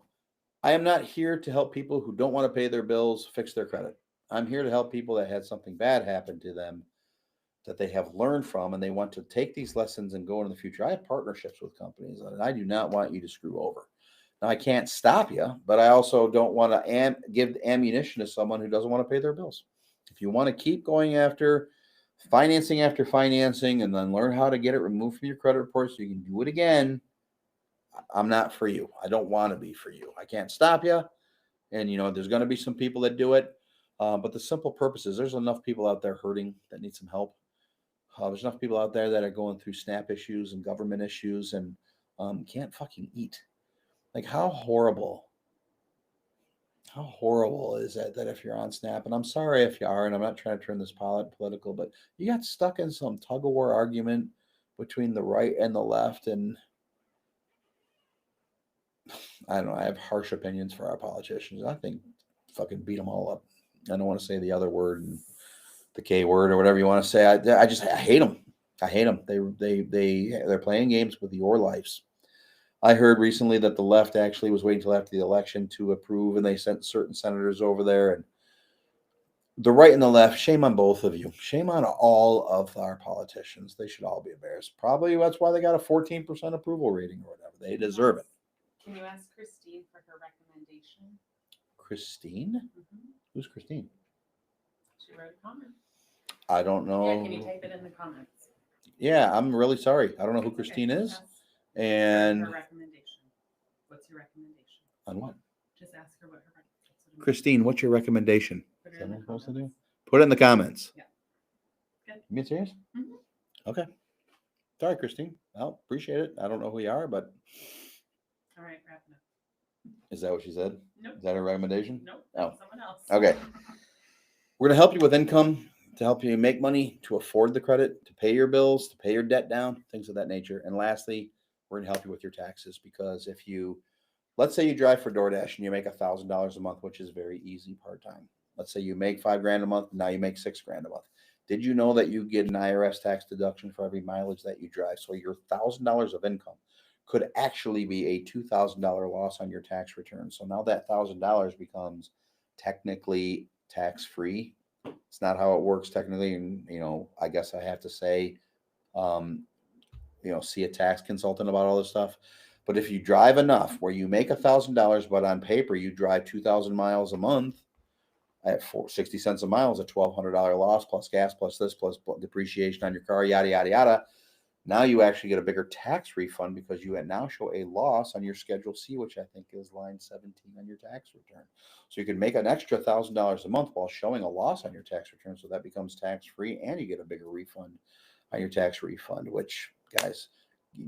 I am not here to help people who don't want to pay their bills fix their credit. I'm here to help people that had something bad happen to them that they have learned from and they want to take these lessons and go into the future. I have partnerships with companies and I do not want you to screw over. Now, I can't stop you, but I also don't want to give ammunition to someone who doesn't want to pay their bills. If you want to keep going after financing and then learn how to get it removed from your credit report so you can do it again, I'm not for you. I don't want to be for you. I can't stop you. And, there's going to be some people that do it. But the simple purpose is there's enough people out there hurting that need some help. There's enough people out there that are going through SNAP issues and government issues and can't fucking eat. Like how horrible is that if you're on SNAP? And I'm sorry if you are, and I'm not trying to turn this political, but you got stuck in some tug of war argument between the right and the left. And I don't know, I have harsh opinions for our politicians. I think fucking beat them all up. I don't want to say the other word and the K word or whatever you want to say. I hate them. I hate them. They're playing games with your lives. I heard recently that the left actually was waiting till after the election to approve, and they sent certain senators over there. And the right and the left, shame on both of you. Shame on all of our politicians. They should all be embarrassed. Probably that's why they got a 14% approval rating or whatever. They deserve it. Can you ask Christine for her recommendation? Christine? Mm-hmm. Who's Christine? She wrote a comment. I don't know. Yeah, can you type it in the comments? Yeah, I'm really sorry. I don't know who Christine is. And her recommendation. What's your recommendation? On what? Just ask her what her recommendation. Christine, what's your recommendation? Put it in the supposed to comments. do? Put it in the comments. Yeah. Good. You being serious? Mm-hmm. Okay. Sorry, Christine. Well, appreciate it. I don't know who you are, but. All right, wrapping up. Is that what she said? Nope. Is that her recommendation? Nope. Oh. Someone else. Okay. We're going to help you with income, to help you make money, to afford the credit, to pay your bills, to pay your debt down, things of that nature. And lastly, we're going to help you with your taxes because if let's say you drive for DoorDash and you make $1,000 a month, which is very easy part-time. Let's say you make $5,000 a month. Now you make $6,000 a month. Did you know that you get an IRS tax deduction for every mileage that you drive? So your $1,000 of income could actually be a $2,000 loss on your tax return. So now that $1,000 becomes technically tax-free. It's not how it works technically. And, I guess I have to say, see a tax consultant about all this stuff. But if you drive enough where you make $1,000, but on paper you drive 2,000 miles a month at 60 cents a mile is a $1,200 loss plus gas, plus this, plus depreciation on your car, yada, yada, yada. Now you actually get a bigger tax refund because you now show a loss on your Schedule C, which I think is line 17 on your tax return. So you can make an extra $1,000 a month while showing a loss on your tax return. So that becomes tax-free and you get a bigger refund on your tax refund, which, guys,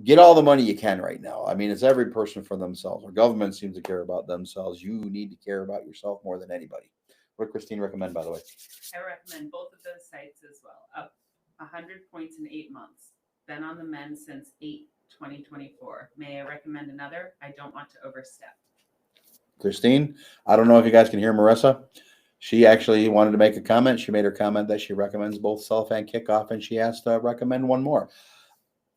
get all the money you can right now. I mean, it's every person for themselves. Our government seems to care about themselves. You need to care about yourself more than anybody. What did Christine recommend, by the way? I recommend both of those sites as well. Up 100 points in 8 months. Been on the mend since 8/2024. May I recommend another? I don't want to overstep. Christine, I don't know if you guys can hear Marissa. She actually wanted to make a comment. She made her comment that she recommends both Self and Kickoff, and she asked to recommend one more.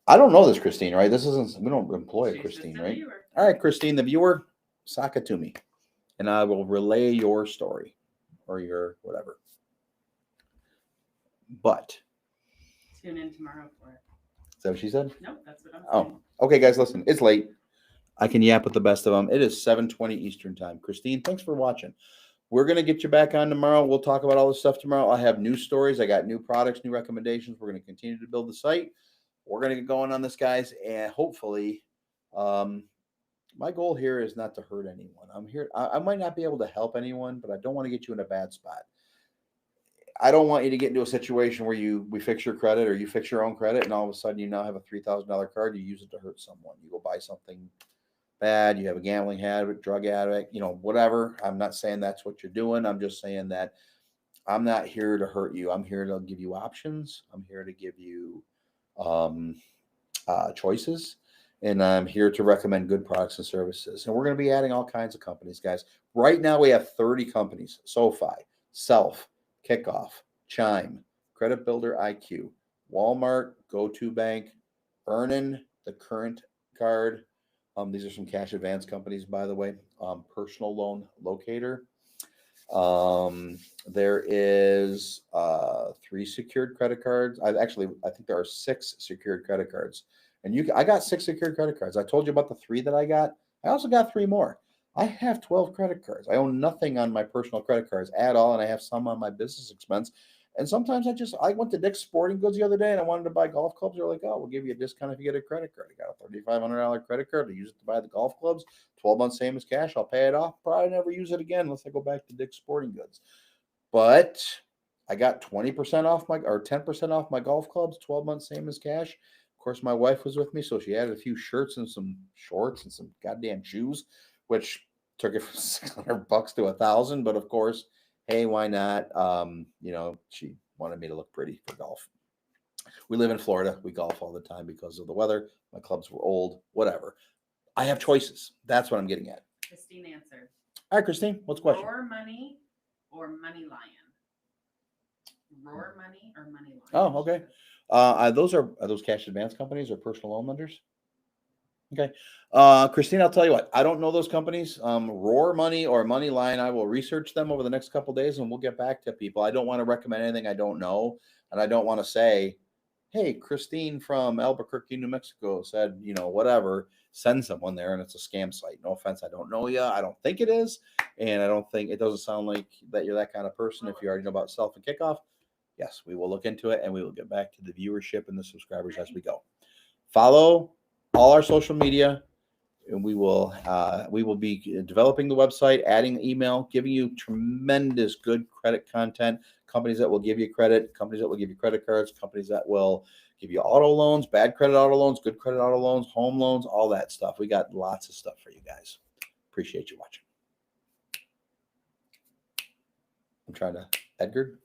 I don't know this, Christine, right? This isn't, we don't employ a She's Christine, just a right? viewer. All right, Christine, the viewer, sock it to me, and I will relay your story or your whatever. But, Tune in tomorrow for it. is that what she said? Nope, that's what I'm Oh, saying. okay, guys, listen, it's late. I can yap with the best of them. It is 7:20 Eastern time. Christine, thanks for watching. We're going to get you back on tomorrow. We'll talk about all this stuff tomorrow. I have new stories. I got new products, new recommendations. We're going to continue to build the site. We're going to get going on this, guys. And hopefully, my goal here is not to hurt anyone. I'm here. I might not be able to help anyone, but I don't want to get you in a bad spot. I don't want you to get into a situation where we fix your credit or you fix your own credit, and all of a sudden you now have a $3,000 card. You use it to hurt someone. You go buy something bad. You have a gambling habit, drug addict, whatever. I'm not saying that's what you're doing. I'm just saying that I'm not here to hurt you. I'm here to give you options. I'm here to give you choices, and I'm here to recommend good products and services. And we're going to be adding all kinds of companies, guys. Right now we have 30 companies: SoFi, Self, Kickoff, Chime, Credit Builder IQ, Walmart, GoToBank, Earnin, the Current Card. These are some cash advance companies, by the way. Personal Loan Locator. There is 3 secured credit cards. I think there are 6 secured credit cards. And I got 6 secured credit cards. I told you about the 3 that I got. I also got 3 more. I have 12 credit cards. I own nothing on my personal credit cards at all, and I have some on my business expense. And sometimes I went to Dick's Sporting Goods the other day and I wanted to buy golf clubs. They're like, oh, we'll give you a discount if you get a credit card. I got a $3,500 credit card to use it to buy the golf clubs. 12 months, same as cash. I'll pay it off. Probably never use it again unless I go back to Dick's Sporting Goods. But I got 20% off or 10% off my golf clubs, 12 months, same as cash. Of course, my wife was with me, so she added a few shirts and some shorts and some goddamn shoes, which took it from $600 to $1,000. But of course, hey, why not? She wanted me to look pretty for golf. We live in Florida. We golf all the time because of the weather. My clubs were old, whatever. I have choices. That's what I'm getting at. Christine answered. All right, Christine, what's the question? Roar Money or Money Lion? Roar Money or Money Lion? Oh, okay. Are those cash advance companies or personal loan lenders? Okay. Christine, I'll tell you what, I don't know those companies. Roar Money or Money Line, I will research them over the next couple of days and we'll get back to people. I don't want to recommend anything I don't know. And I don't want to say, hey, Christine from Albuquerque, New Mexico said, whatever, send someone there and it's a scam site. No offense. I don't know you. I don't think it is. And I don't think it doesn't sound like that you're that kind of person. If you already know about Self and Kickoff, yes, we will look into it and we will get back to the viewership and the subscribers as we go. Follow all our social media, and we will be developing the website, adding email, giving you tremendous good credit content, companies that will give you credit, companies that will give you credit cards, companies that will give you auto loans, bad credit auto loans, good credit auto loans, home loans, all that stuff. We got lots of stuff for you guys. Appreciate you watching. I'm trying to, Edgar.